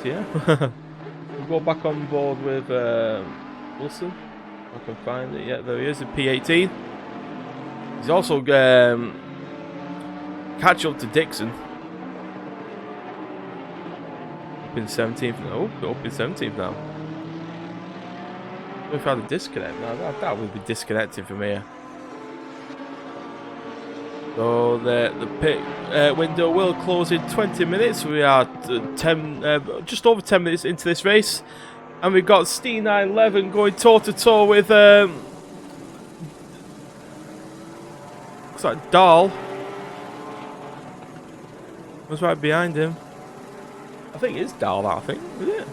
C: Yeah, we'll go back on board with Wilson. I can find it. Yeah, there he is in P18. He's also catch up to Dixon. Up in 17th now. Oh, up in 17th now. We've had a disconnect now. That would be disconnected from here. So the pit window will close in 20 minutes. We are just over 10 minutes into this race, and we've got Steve 911 going toe to toe with looks like Dahl. Was right behind him. I think it's Dahl. I think, is it?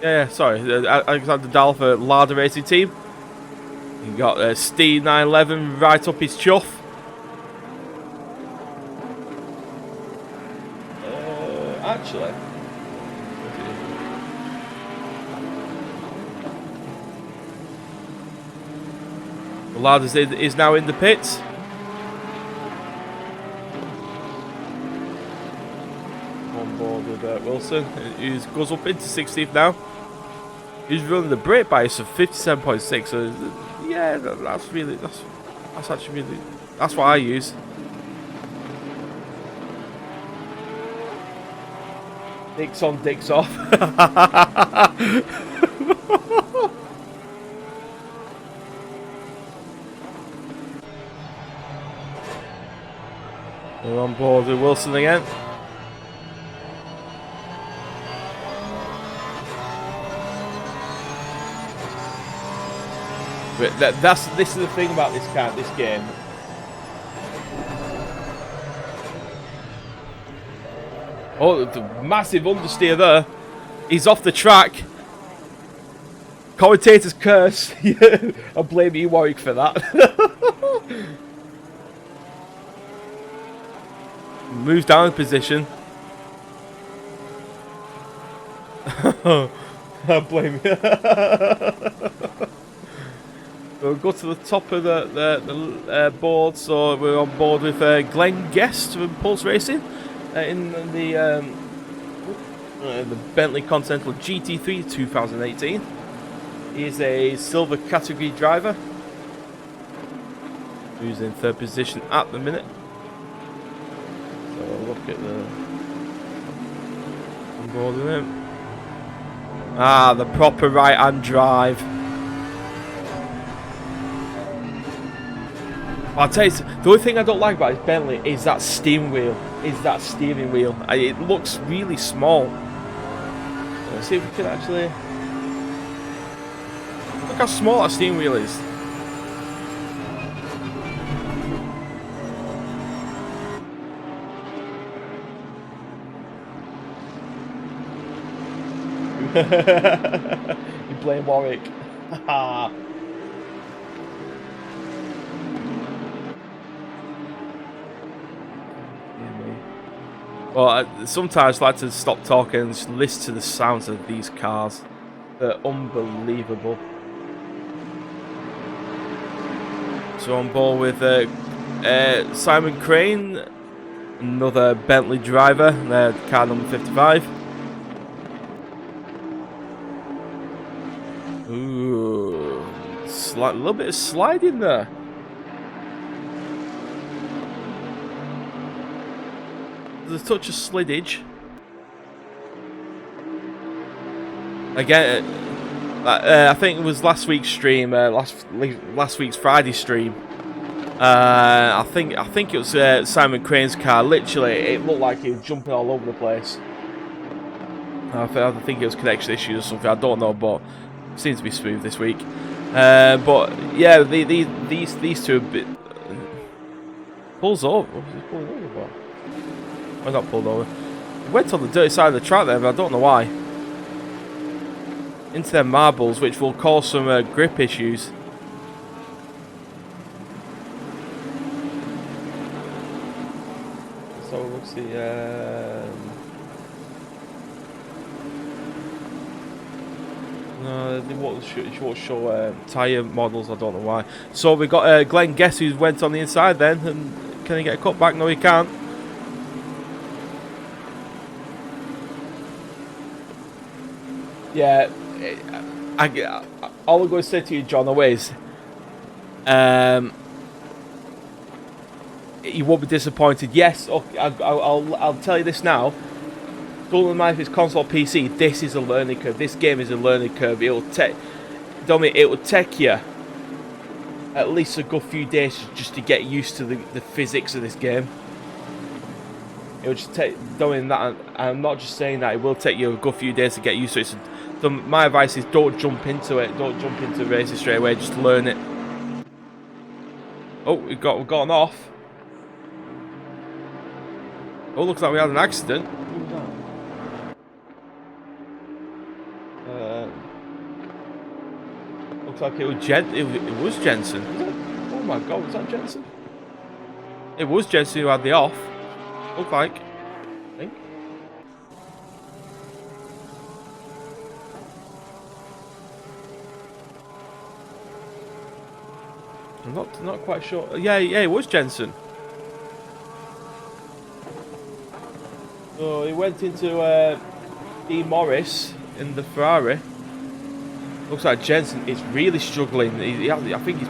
C: Yeah, sorry, Alexander Dahl for Larder Racing Team. You got Steve 911 right up his chuff. Actually, the Larders is now in the pits. On board with Wilson, who goes up into 16th now. He's running the brake bias of 57.6. So yeah, that's actually really, that's what I use. Dicks on, dicks off. We're on board with Wilson again. But this is the thing about this game. Oh, the massive understeer there. He's off the track. Commentator's curse. I blame you, Warwick, for that. Moves down in position. I blame you. We'll go to the top of the board. So we're on board with Glenn Guest from Pulse Racing in the Bentley Continental GT3 2018. He is a silver category driver who's in third position at the minute. So look at the on board with him. Ah, the proper right-hand drive. I'll tell you, the only thing I don't like about his Bentley is that steering wheel. It looks really small. Let's see if we can actually look how small that steering wheel is. You blame Warwick. Well, I sometimes like to stop talking and just listen to the sounds of these cars. They're unbelievable. So on board with Simon Crane, another Bentley driver, car number 55. Ooh, a little bit of sliding there. There's a touch of slidage. Again, I think it was last week's stream, last week's Friday stream. I think it was Simon Crane's car. Literally, it looked like he was jumping all over the place. I think it was connection issues or something. I don't know, but it seems to be smooth this week. But yeah, these two a bit pulls over. What was he pulling over for? I got pulled over. He went on the dirty side of the track there, but I don't know why. Into their marbles, which will cause some grip issues. So let's see. No, they won't show tyre models. I don't know why. So we got Glenn Guess, who went on the inside then, and can he get a cut back? No, he can't. Yeah, all I'm going to say to you, John, is you won't be disappointed. Yes, okay, I'll tell you this now. Don't mind if it's console PC. This is a learning curve. This game is a learning curve. It will take you at least a good few days just to get used to the physics of this game. It will just take doing that. I'm not just saying that. It will take you a good few days to get used to it. So my advice is don't jump into it. Don't jump into racing straight away. Just learn it. Oh, we've gotten off. Oh, looks like we had an accident. Who was that? Looks like it was Jensen. Oh my God, was that Jensen? It was Jensen who had the off. Looked like. I think. I'm not quite sure. Yeah, it was Jensen. So he went into D. Morris in the Ferrari. Looks like Jensen is really struggling. I think he's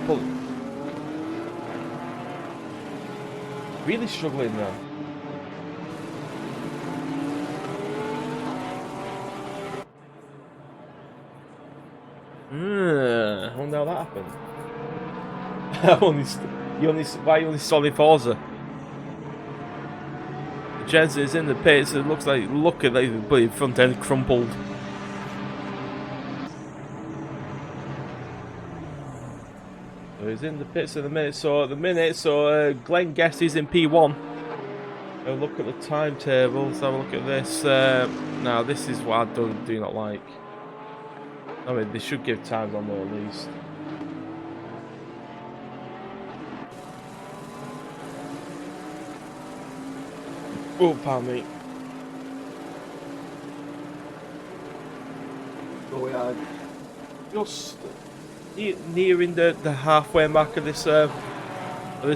C: really struggling now. I wonder how that happened. Why you only saw the Forza? Jensen is in the pits. It looks like look at the front end crumpled. So he's in the pits at the minute. So Glenn Guest is in P1. Look at the timetable. Let's have a look at this. Now this is what I do not like. I mean, they should give times on there at least. Oh, pardon me. So we are just nearing the halfway mark of this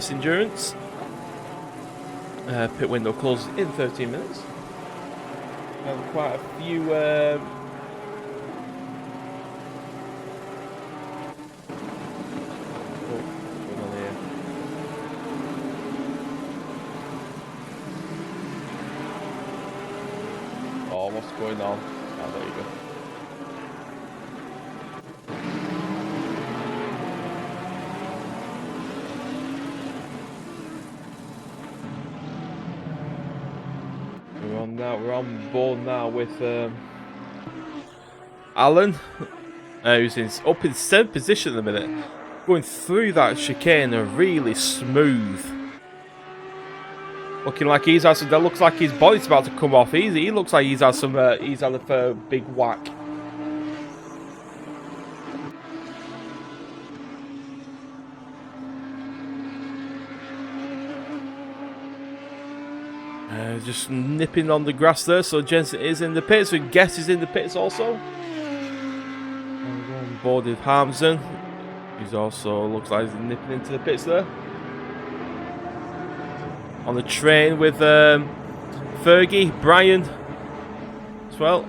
C: endurance. Pit window closes in 13 minutes. We have quite a few. What's going on? Oh, there you go. We're on board now with Alan, who's up in 7th position at the minute, going through that chicane really smooth. Looking like he's had some. That looks like his body's about to come off. He looks like he's had some. He's had a big whack. Just nipping on the grass there. So Jensen is in the pits. So Guess is in the pits also. We're on board with Harmsen. He's also looks like he's nipping into the pits there. On the train with Fergie, Brian as well.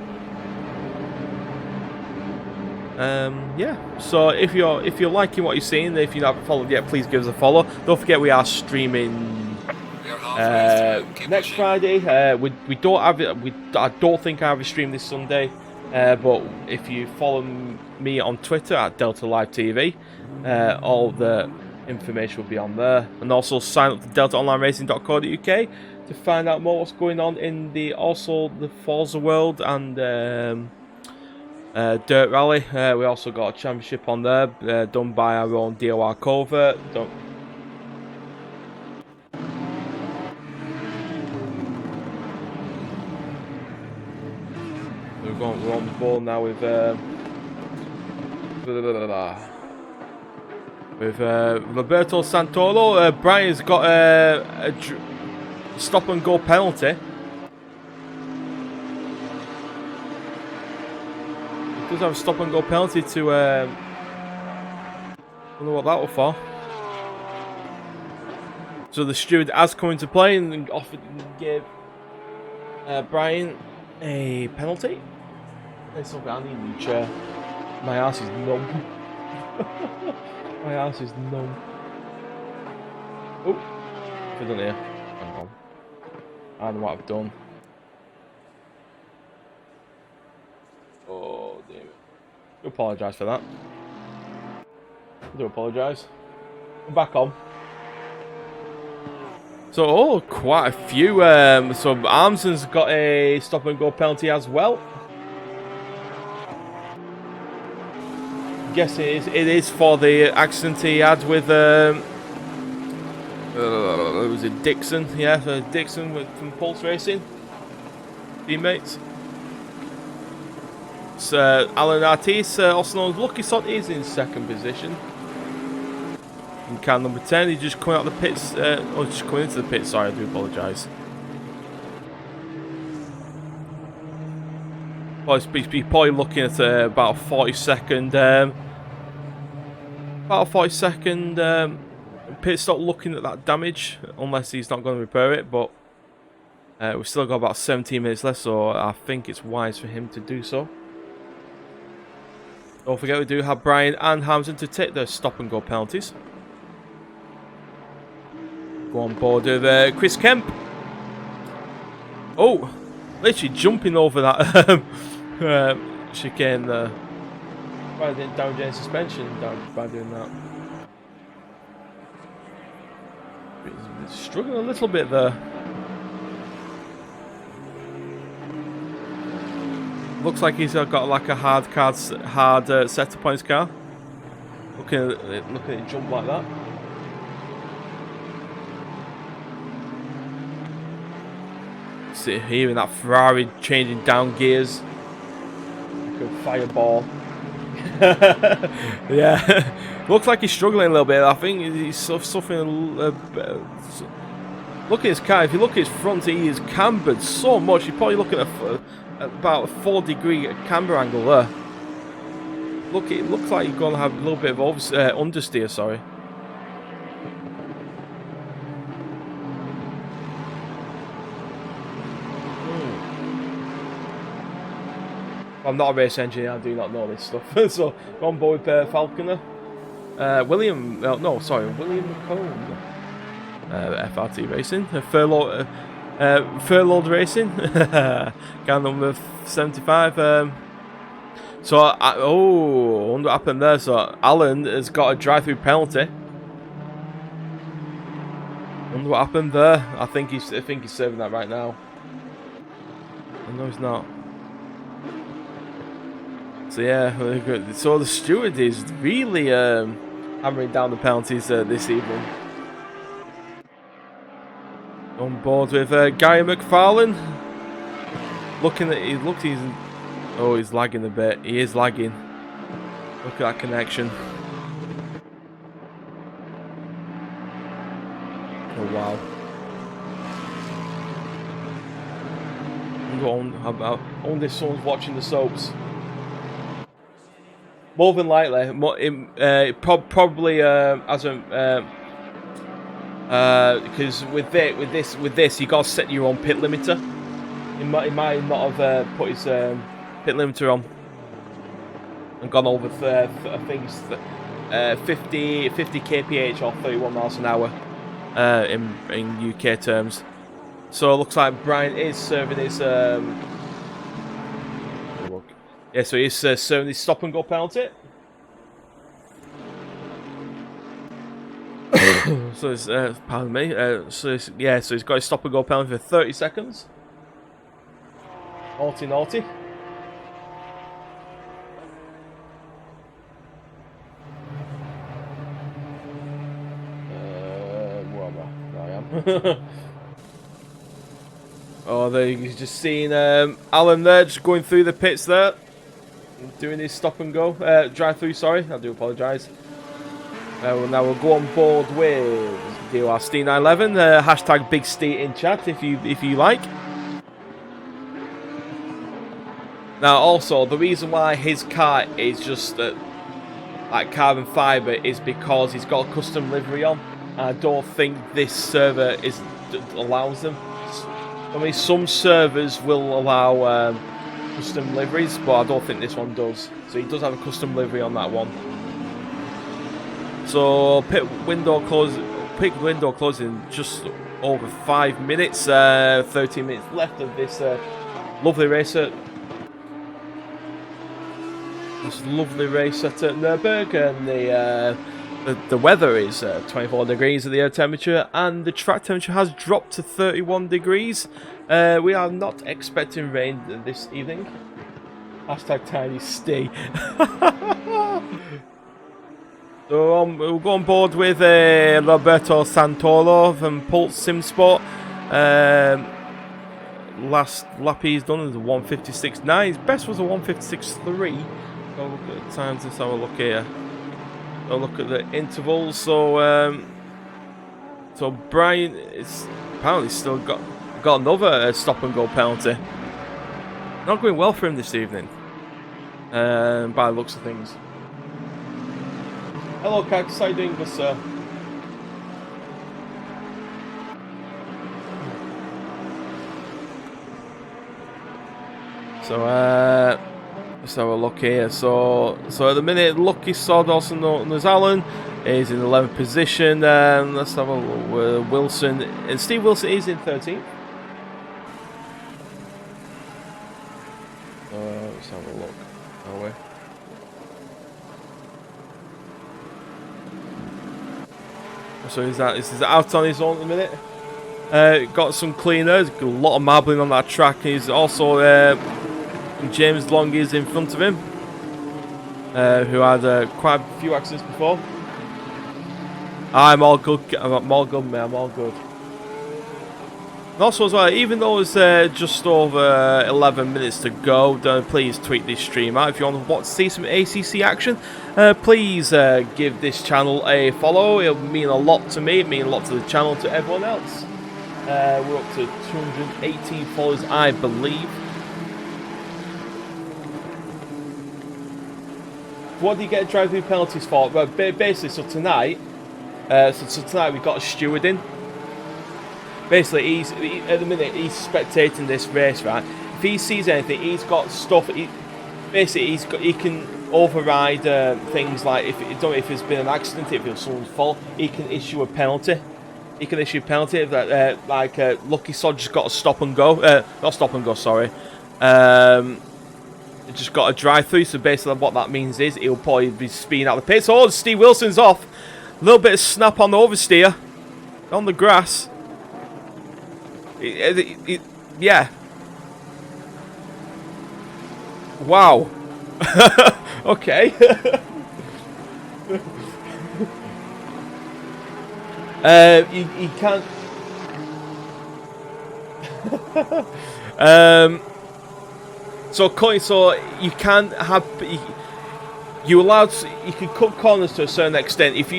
C: Yeah. So if you're liking what you're seeing, if you haven't followed yet, please give us a follow. Don't forget we are streaming next Friday. We don't have it. I don't think I have a stream this Sunday. But if you follow me on Twitter at DeltaLiveTV, all the information will be on there, and also sign up to DeltaOnlineRacing.co.uk to find out more what's going on in the Forza world and Dirt Rally. We also got a championship on there done by our own DOR Covert. We're on the ball now with Roberto Santoro. Brian's got a stop and go penalty. He does have a stop and go penalty to. I don't know what that was for. So the steward has come into play and offered to give Brian a penalty. It's something I need a new chair. My ass is numb. My ass is numb. Oh, what have I done here? Hang on. I don't know what I've done. Oh, damn it. I do apologise for that. I do apologise. I'm back on. So, quite a few. So, Armsen's got a stop and go penalty as well. Guess it is for the accident he had with was it Dixon? Yeah, Dixon from Pulse Racing teammates. So Alan Artis, also known as Lucky Sot, is in 2nd position. In car number 10, he's just coming out of the pits. Just coming into the pits. Sorry, I do apologise. He's probably looking at about a 40-second. About a 40-second pit stop looking at that damage, unless he's not going to repair it, but we've still got about 17 minutes left, so I think it's wise for him to do so. Don't forget we do have Brian and Hamilton to take the stop and go penalties. Go on board with Chris Kemp. Oh, literally jumping over that chicane there. Why didn't down Jane's suspension by doing that? He's struggling a little bit there. Looks like he's got like a hard setup on his car. Looking at it jump like that. See here in that Ferrari changing down gears. Like a fireball. Yeah, looks like he's struggling a little bit. I think he's suffering a bit. Look at his car. If you look at his front, he is cambered so much. You're probably looking at about a 4-degree camber angle there. Look, it looks like you're going to have a little bit of understeer. Sorry. I'm not a race engineer, I do not know this stuff. So, on board with Falconer. William McComb. FRT Racing. Furloughed Racing. Car number 75. I wonder what happened there. So, Alan has got a drive-through penalty. Wonder what happened there. I think he's serving that right now. No, he's not. So yeah, so the steward is really hammering down the penalties this evening. On board with Gary McFarlane. He's lagging a bit. He is lagging. Look at that connection. Oh wow. I wonder if someone's watching the soaps. More than likely, probably because with this, you gotta set your own pit limiter. He might not have put his pit limiter on and gone over I think it's 50 kph or 31 miles an hour in UK terms. So it looks like Brian is serving his. Yeah, so he's serving his stop and go penalty. So it's pardon me. So he's got his stop and go penalty for 30 seconds. Naughty. Where am I? There I am. Oh, there you just seen Alan there just going through the pits there. Doing his stop and go, drive through, sorry, I do apologise. Now we'll go on board with DOR Ste911, hashtag Big Ste in chat if you like. Now also, the reason why his car is just like carbon fibre is because he's got a custom livery on. I don't think this server allows them. I mean, some servers will allow custom liveries, but I don't think this one does. So he does have a custom livery on that one. So pit window closing just over 5 minutes. 13 minutes left of this lovely race at Nurburg, and the weather is 24 degrees of the air temperature, and the track temperature has dropped to 31 degrees. We are not expecting rain this evening. Hashtag Tiny Stay. So we'll go on board with Roberto Santoro from Pulse Simsport. Last lap he's done is a 1:56.9. His best was a 1:56.3. Go look at the times. Let's have a look here. I'll look at the intervals. So Brian is apparently still got another stop and go penalty. Not going well for him this evening, by the looks of things. Hello, Cactus. How you doing, good sir? So Let's have a look here. So at the minute, Lucky Sod, also known as Alan, is in 11th position. Let's have a look. Wilson and Steve Wilson is in 13th. Let's have a look. Are we? So is that out on his own at the minute? Got some cleaners, got a lot of marbling on that track. He's also James Long is in front of him, who had quite a few accidents before. I'm all good, mate. I'm all good. And also as well, even though it's just over 11 minutes to go, please tweet this stream out if you want to see some ACC action. Please give this channel a follow. It'll mean a lot to me. It means a lot to the channel, to everyone else. We're up to 218 followers, I believe. What do you get drive-through penalties for? Well, basically, so tonight we've got a steward in. Basically, at the minute he's spectating this race, right? If he sees anything, he's got stuff. He can override things like if there's been an accident, if it's someone's fault, he can issue a penalty. He can issue a penalty that Lucky Sod just got to stop and go. Not stop and go, sorry. Just got a drive through. So basically, what that means is he'll probably be speeding out the pits. Oh, Steve Wilson's off. A little bit of snap on the oversteer on the grass. Yeah. Wow. Okay. You can't. So you can't have. You allowed. You can cut corners to a certain extent. If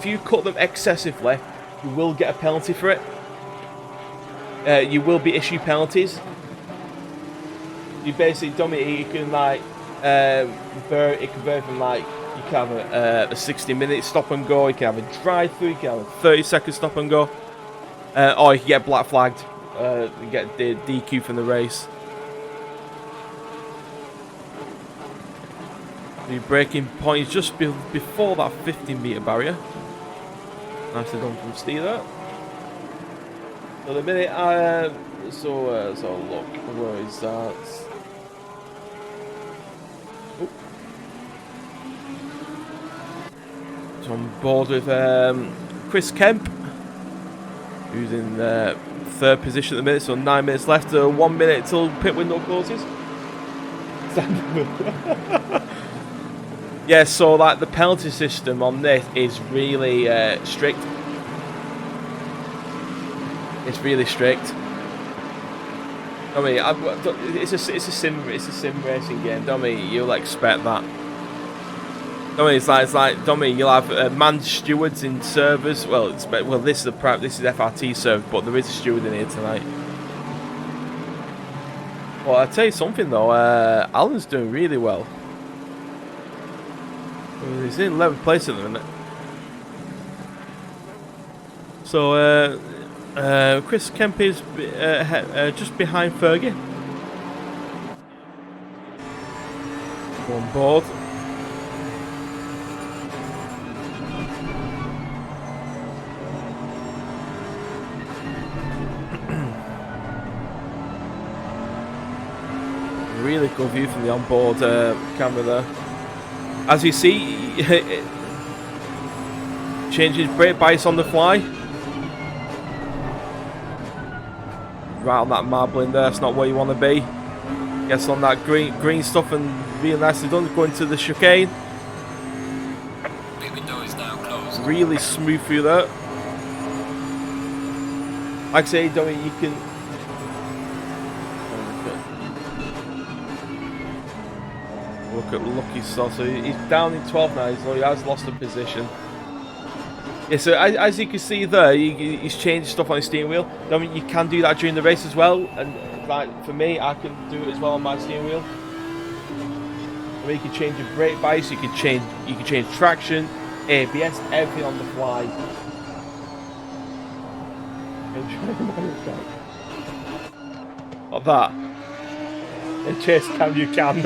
C: you cut them excessively, you will get a penalty for it. You will be issued penalties. You basically, you can like, it can vary from like, you can have a 60-minute stop and go, you can have a drive-through, you can have a 30-second stop and go, or you can get black flagged, you get the DQ from the race. The braking point is just before that 15-meter barrier. Nicely done from Steeler. So the minute so look, where is that? Oh. So I'm board with Chris Kemp, who's in third position at the minute. So 9 minutes left. 1 minute till pit window closes. Yeah, so like the penalty system on this is really strict. It's really strict. I mean, it's a sim racing game. Don't mean you'll expect that. I mean, it's like don't mean you'll have manned stewards in servers. Well, this is FRT server, but there is a steward in here tonight. Well, I'll tell you something though. Alan's doing really well. He's in 11th place at the minute. So. Chris Kemp is just behind Fergie. On board. Really good view from the onboard camera there. As you see, changes brake bias on the fly. Right on that marbling there, that's not where you want to be. Gets on that green stuff and really nicely done, going to the chicane.
B: The window is now closed.
C: Really smooth through that. Like I say, Dominic, you can. Look at Lucky Sod. So he's down in 12th now, so he has lost a position. Yeah, so as you can see there, he's changed stuff on his steering wheel. I mean, you can do that during the race as well, and like for me, I can do it as well on my steering wheel. I mean, you can change your brake bias, you can change traction, ABS, everything on the fly. Like that. And chase cam you can.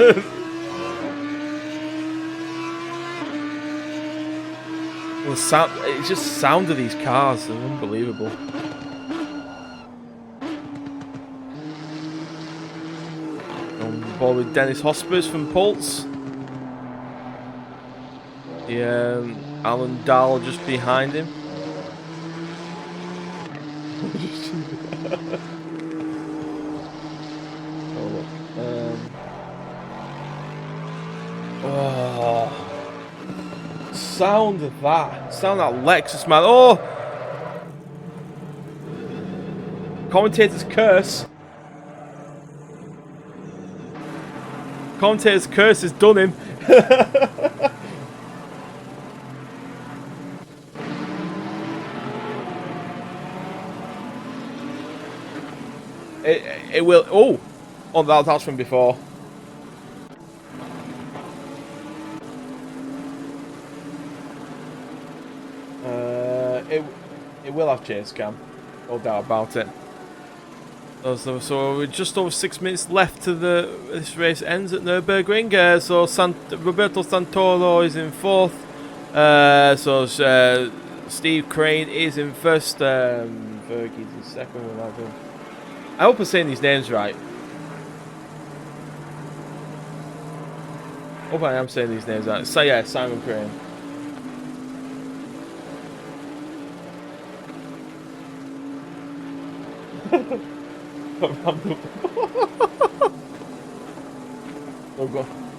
C: The sound, it's just sound of these cars, they're unbelievable. On board with Dennis Hospers from Pulse. The Alan Dahl just behind him. Oh, sound of that! Sound of that Lexus, man! Oh, commentator's curse. Commentator's curse has done him. It will. Oh, that's from before. It will have chase cam, no doubt about it. So we're just over 6 minutes left to this race ends at Nurburg Ring. So Roberto Santoro is in fourth. Steve Crane is in first. Fergie's in second. I hope I'm saying these names right. Hope I am saying these names right. So yeah, Simon Crane.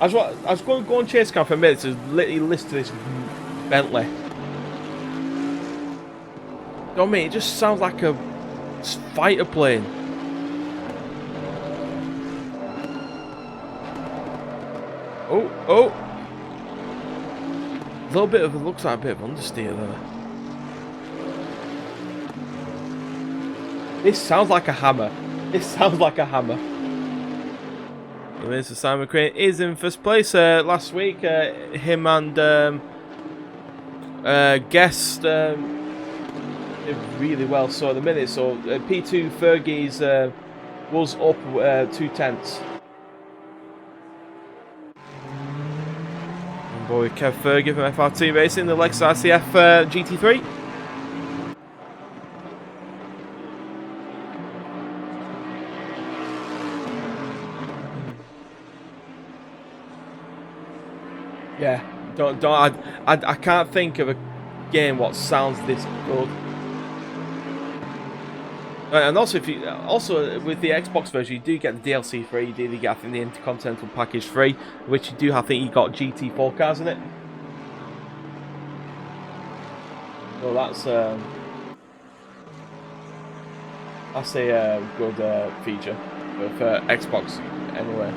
C: I was going to go on chase cam for a minute to literally listen to this Bentley. You know what I mean? It just sounds like a fighter plane. Oh! A little bit of, it looks like a bit of understeer there. This sounds like a hammer. This sounds like a hammer. Mr. Simon Crane is in first place. Last week, him and Guest did really well. So at the minute, P2 Fergie's was up 2/10. And boy, Kev Fergie from FRT Racing, the Lexus ICF GT3. Yeah, I can't think of a game what sounds this good. And also, with the Xbox version, you do get the DLC free. You do get, I think, the Intercontinental package free, which you do. I think you got GT4 cars in it. So that's a good feature for Xbox anyway.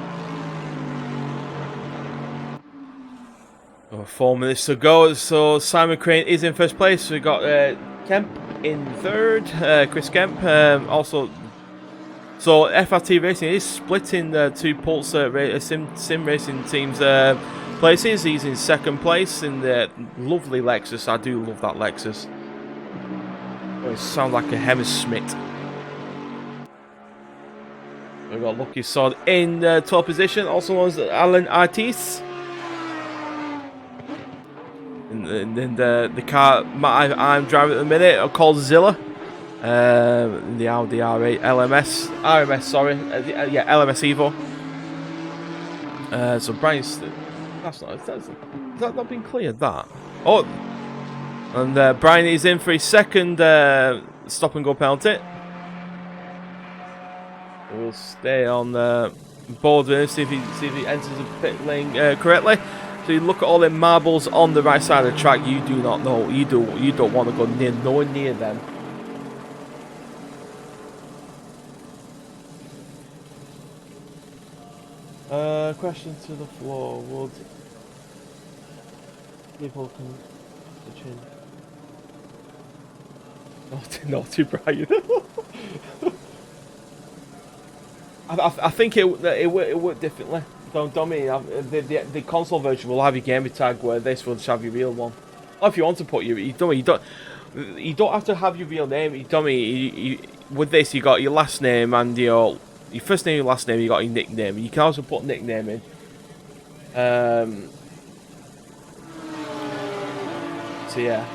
C: 4 minutes to go, so Simon Crane is in first place. We got Kemp in third, Chris Kemp. Also, so FRT Racing is splitting the two Pulse sim racing teams' places. He's in second place in the lovely Lexus. I do love that Lexus. Oh, it sounds like a Hammersmith. We've got Lucky Sod in 12th position, also known as Alan Artis. And the car I'm driving at the minute are called Zilla. The Audi R8 RMS, sorry. Yeah, LMS Evo. So Brian's... Has that not been cleared, that? Oh! And Brian is in for his second stop and go penalty. We'll stay on board with him, see if he enters the pit lane correctly. So you look at all the marbles on the right side of the track. You do not know. You don't want to go nowhere near them. Question to the floor. Would people come to chin? Not too bright. I think it worked differently. Don't mean the console version will have your gamer tag, where this will just have your real one. Or if you want to put you don't have to have your real name. With this you got your last name and your your first name, your last name, you got your nickname. You can also put nickname in. So yeah,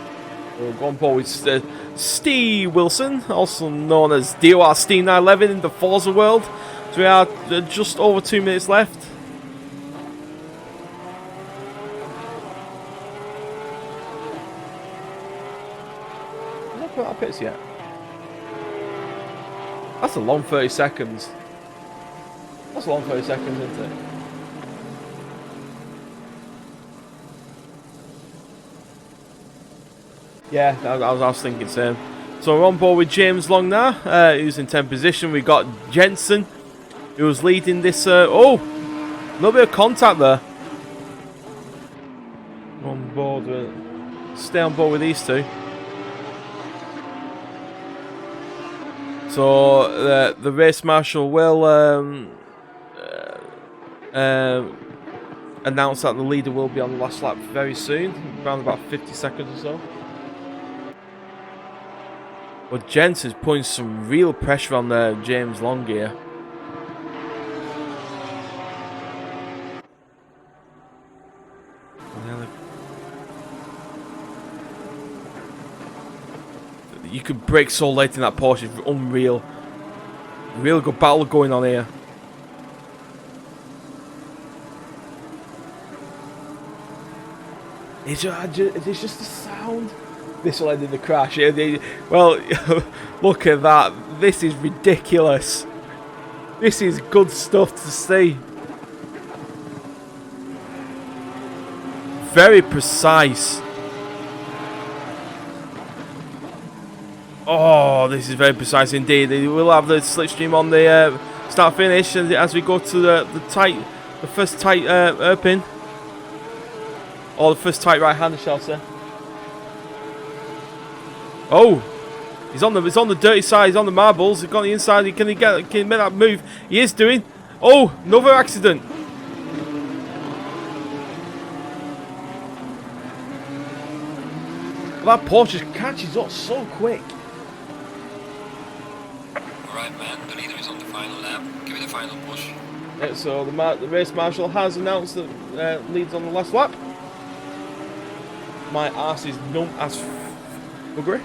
C: we'll go on board with Steve Wilson, also known as DOR Steve 911 in the Forza world. So we are just over 2 minutes left. Has that put out pits yet? That's a long 30 seconds. That's a long 30 seconds, isn't it? Yeah, I was thinking same. So we're on board with James Long now, who's in 10th position. We've got Jensen, who's leading this. Oh, a little bit of contact there. On board stay on board with these two. So the race marshal will announce that the leader will be on the last lap very soon, around about 50 seconds or so. But Jensen's putting some real pressure on James Long here. You could brake so late in that Porsche, it's unreal. Real good battle going on here. It's just the sound. This will end in the crash. Well, look at that. This is ridiculous. This is good stuff to see. Very precise. Oh, this is very precise indeed. We'll have the slipstream on the start finish as we go to the first tight hairpin. Or the first tight right hander, shall I say. Oh, he's on the dirty side. He's on the marbles. He's got the inside. Can he make that move? He is doing. Oh, another accident. Well, that Porsche catches up so quick.
B: All right, man. The leader is on the final lap. Give it a final push.
C: Yeah, so the race marshal has announced that leads on the last lap. My arse is numb as buggery.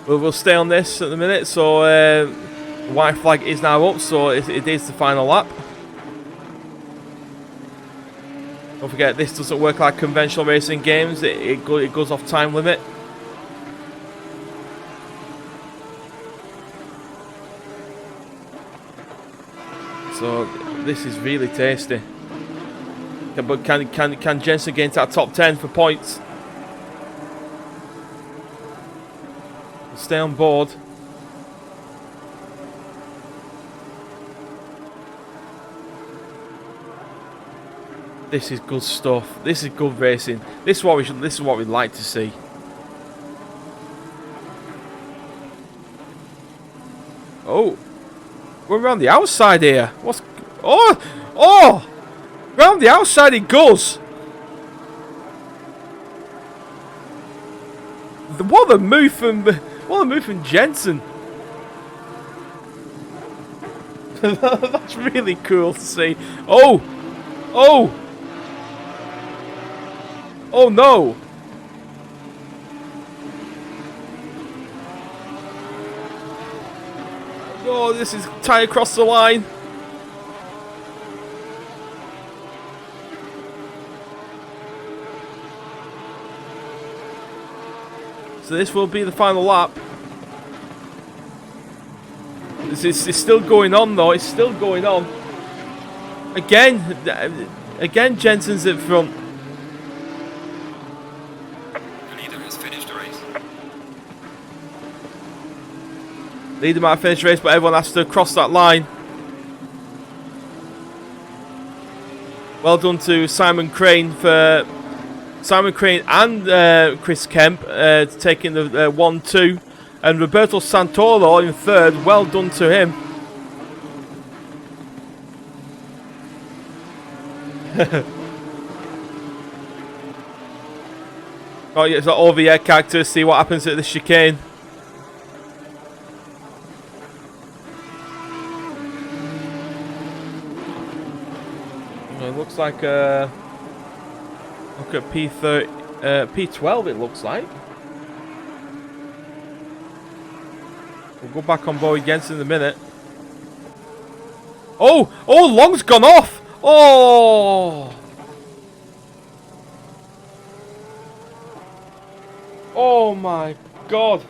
C: We'll stay on this at the minute, so the white flag is now up, so it is the final lap. Don't forget, this doesn't work like conventional racing games, it goes off time limit. So this is really tasty. But can Jensen get into that top 10 for points? Stay on board. This is good stuff. This is good racing. This is what we'd like to see. Oh, we're around the outside here. What's? Oh! Round the outside it goes. What a move from Jensen. That's really cool to see. Oh! Oh! Oh no! Oh, this is tight across the line. So this will be the final lap. This is still going on though. It's still going on. Again, Jensen's at front.
B: The leader has finished the race.
C: Leader might finish the race, but everyone has to cross that line. Well done to Simon Crane and Chris Kemp taking the 1-2, and Roberto Santoro in third. Well done to him. Oh yeah, it's an over-air character. See what happens at the chicane. looks like a look at P12. It looks like. We'll go back on board against in a minute. Oh, Long's gone off. Oh. Oh my God.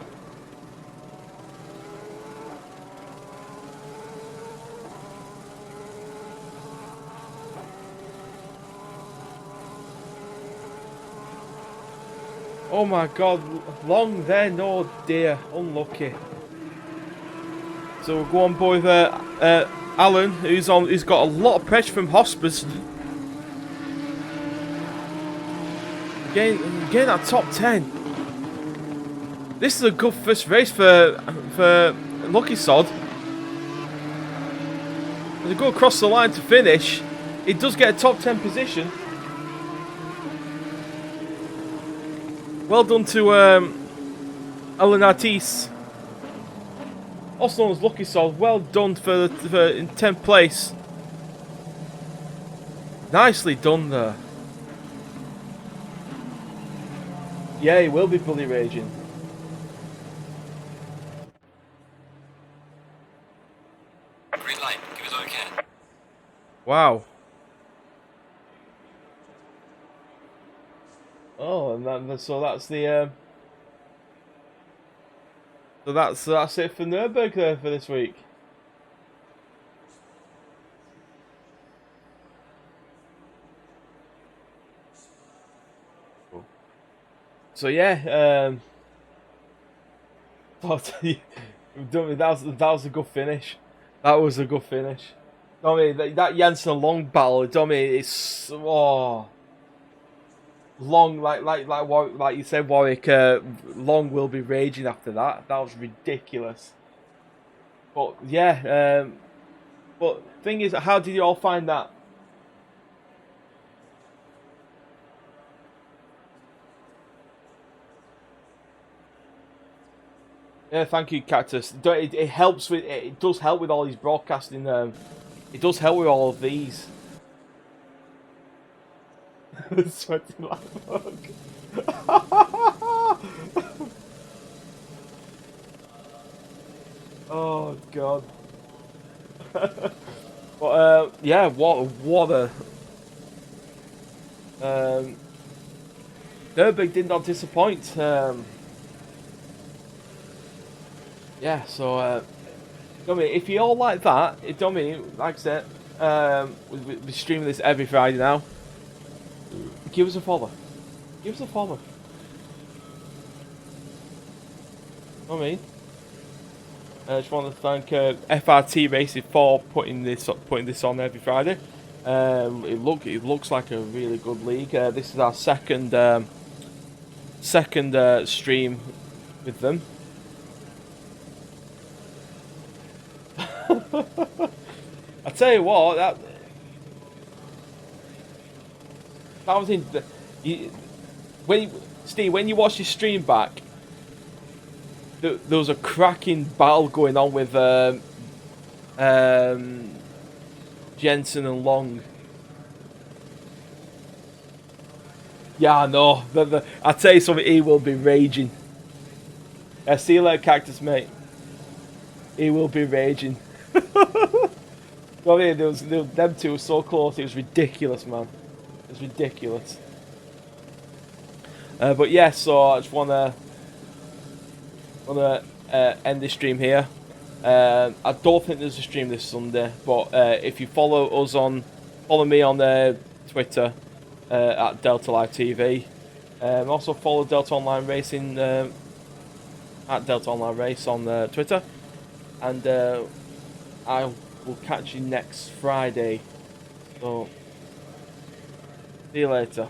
C: Oh my God, Long there, no dear, unlucky. So we'll go on board with Alan, who's got a lot of pressure from hospice. Getting that top 10. This is a good first race for Lucky Sod. As they go across the line to finish, it does get a top 10 position. Well done to Alan Artis, also known as Lucky Sod. Well done for in 10th place. Nicely done there. Yeah, he will be bloody raging.
B: Green light, give us all you can.
C: Wow. Oh, and so that's the so that's it for Nurburg there for this week. Cool. So yeah, that was a good finish. That was a good finish. That Jensen Long battle, it's Long, like you said, Warwick. Long will be raging after that. That was ridiculous. But yeah, but thing is, how did you all find that? Yeah, thank you, Cactus. It helps with it does help with all these broadcasting. It does help with all of these. Sweating like a bug. Oh God. But yeah, what a Nurburg did not disappoint. Yeah, so if you all like that, like I said, we're streaming this every Friday now. Give us a follow. Give us a follow. I just want to thank FRT Racing for putting this on every Friday. It looks like a really good league. This is our second stream with them. I tell you what, that was in when you watch your stream back, there was a cracking battle going on with Jensen and Long. Yeah, I know. I tell you something, he will be raging. See you later, Cactus, mate. He will be raging. Them two were so close. It was ridiculous, man. It was ridiculous. But yeah, so I just wanna end this stream here. I don't think there's a stream this Sunday, but if you follow me on Twitter at DeltaLiveTV, also follow Delta Online Racing at Delta Online Race on Twitter, and I will catch you next Friday. So see you later.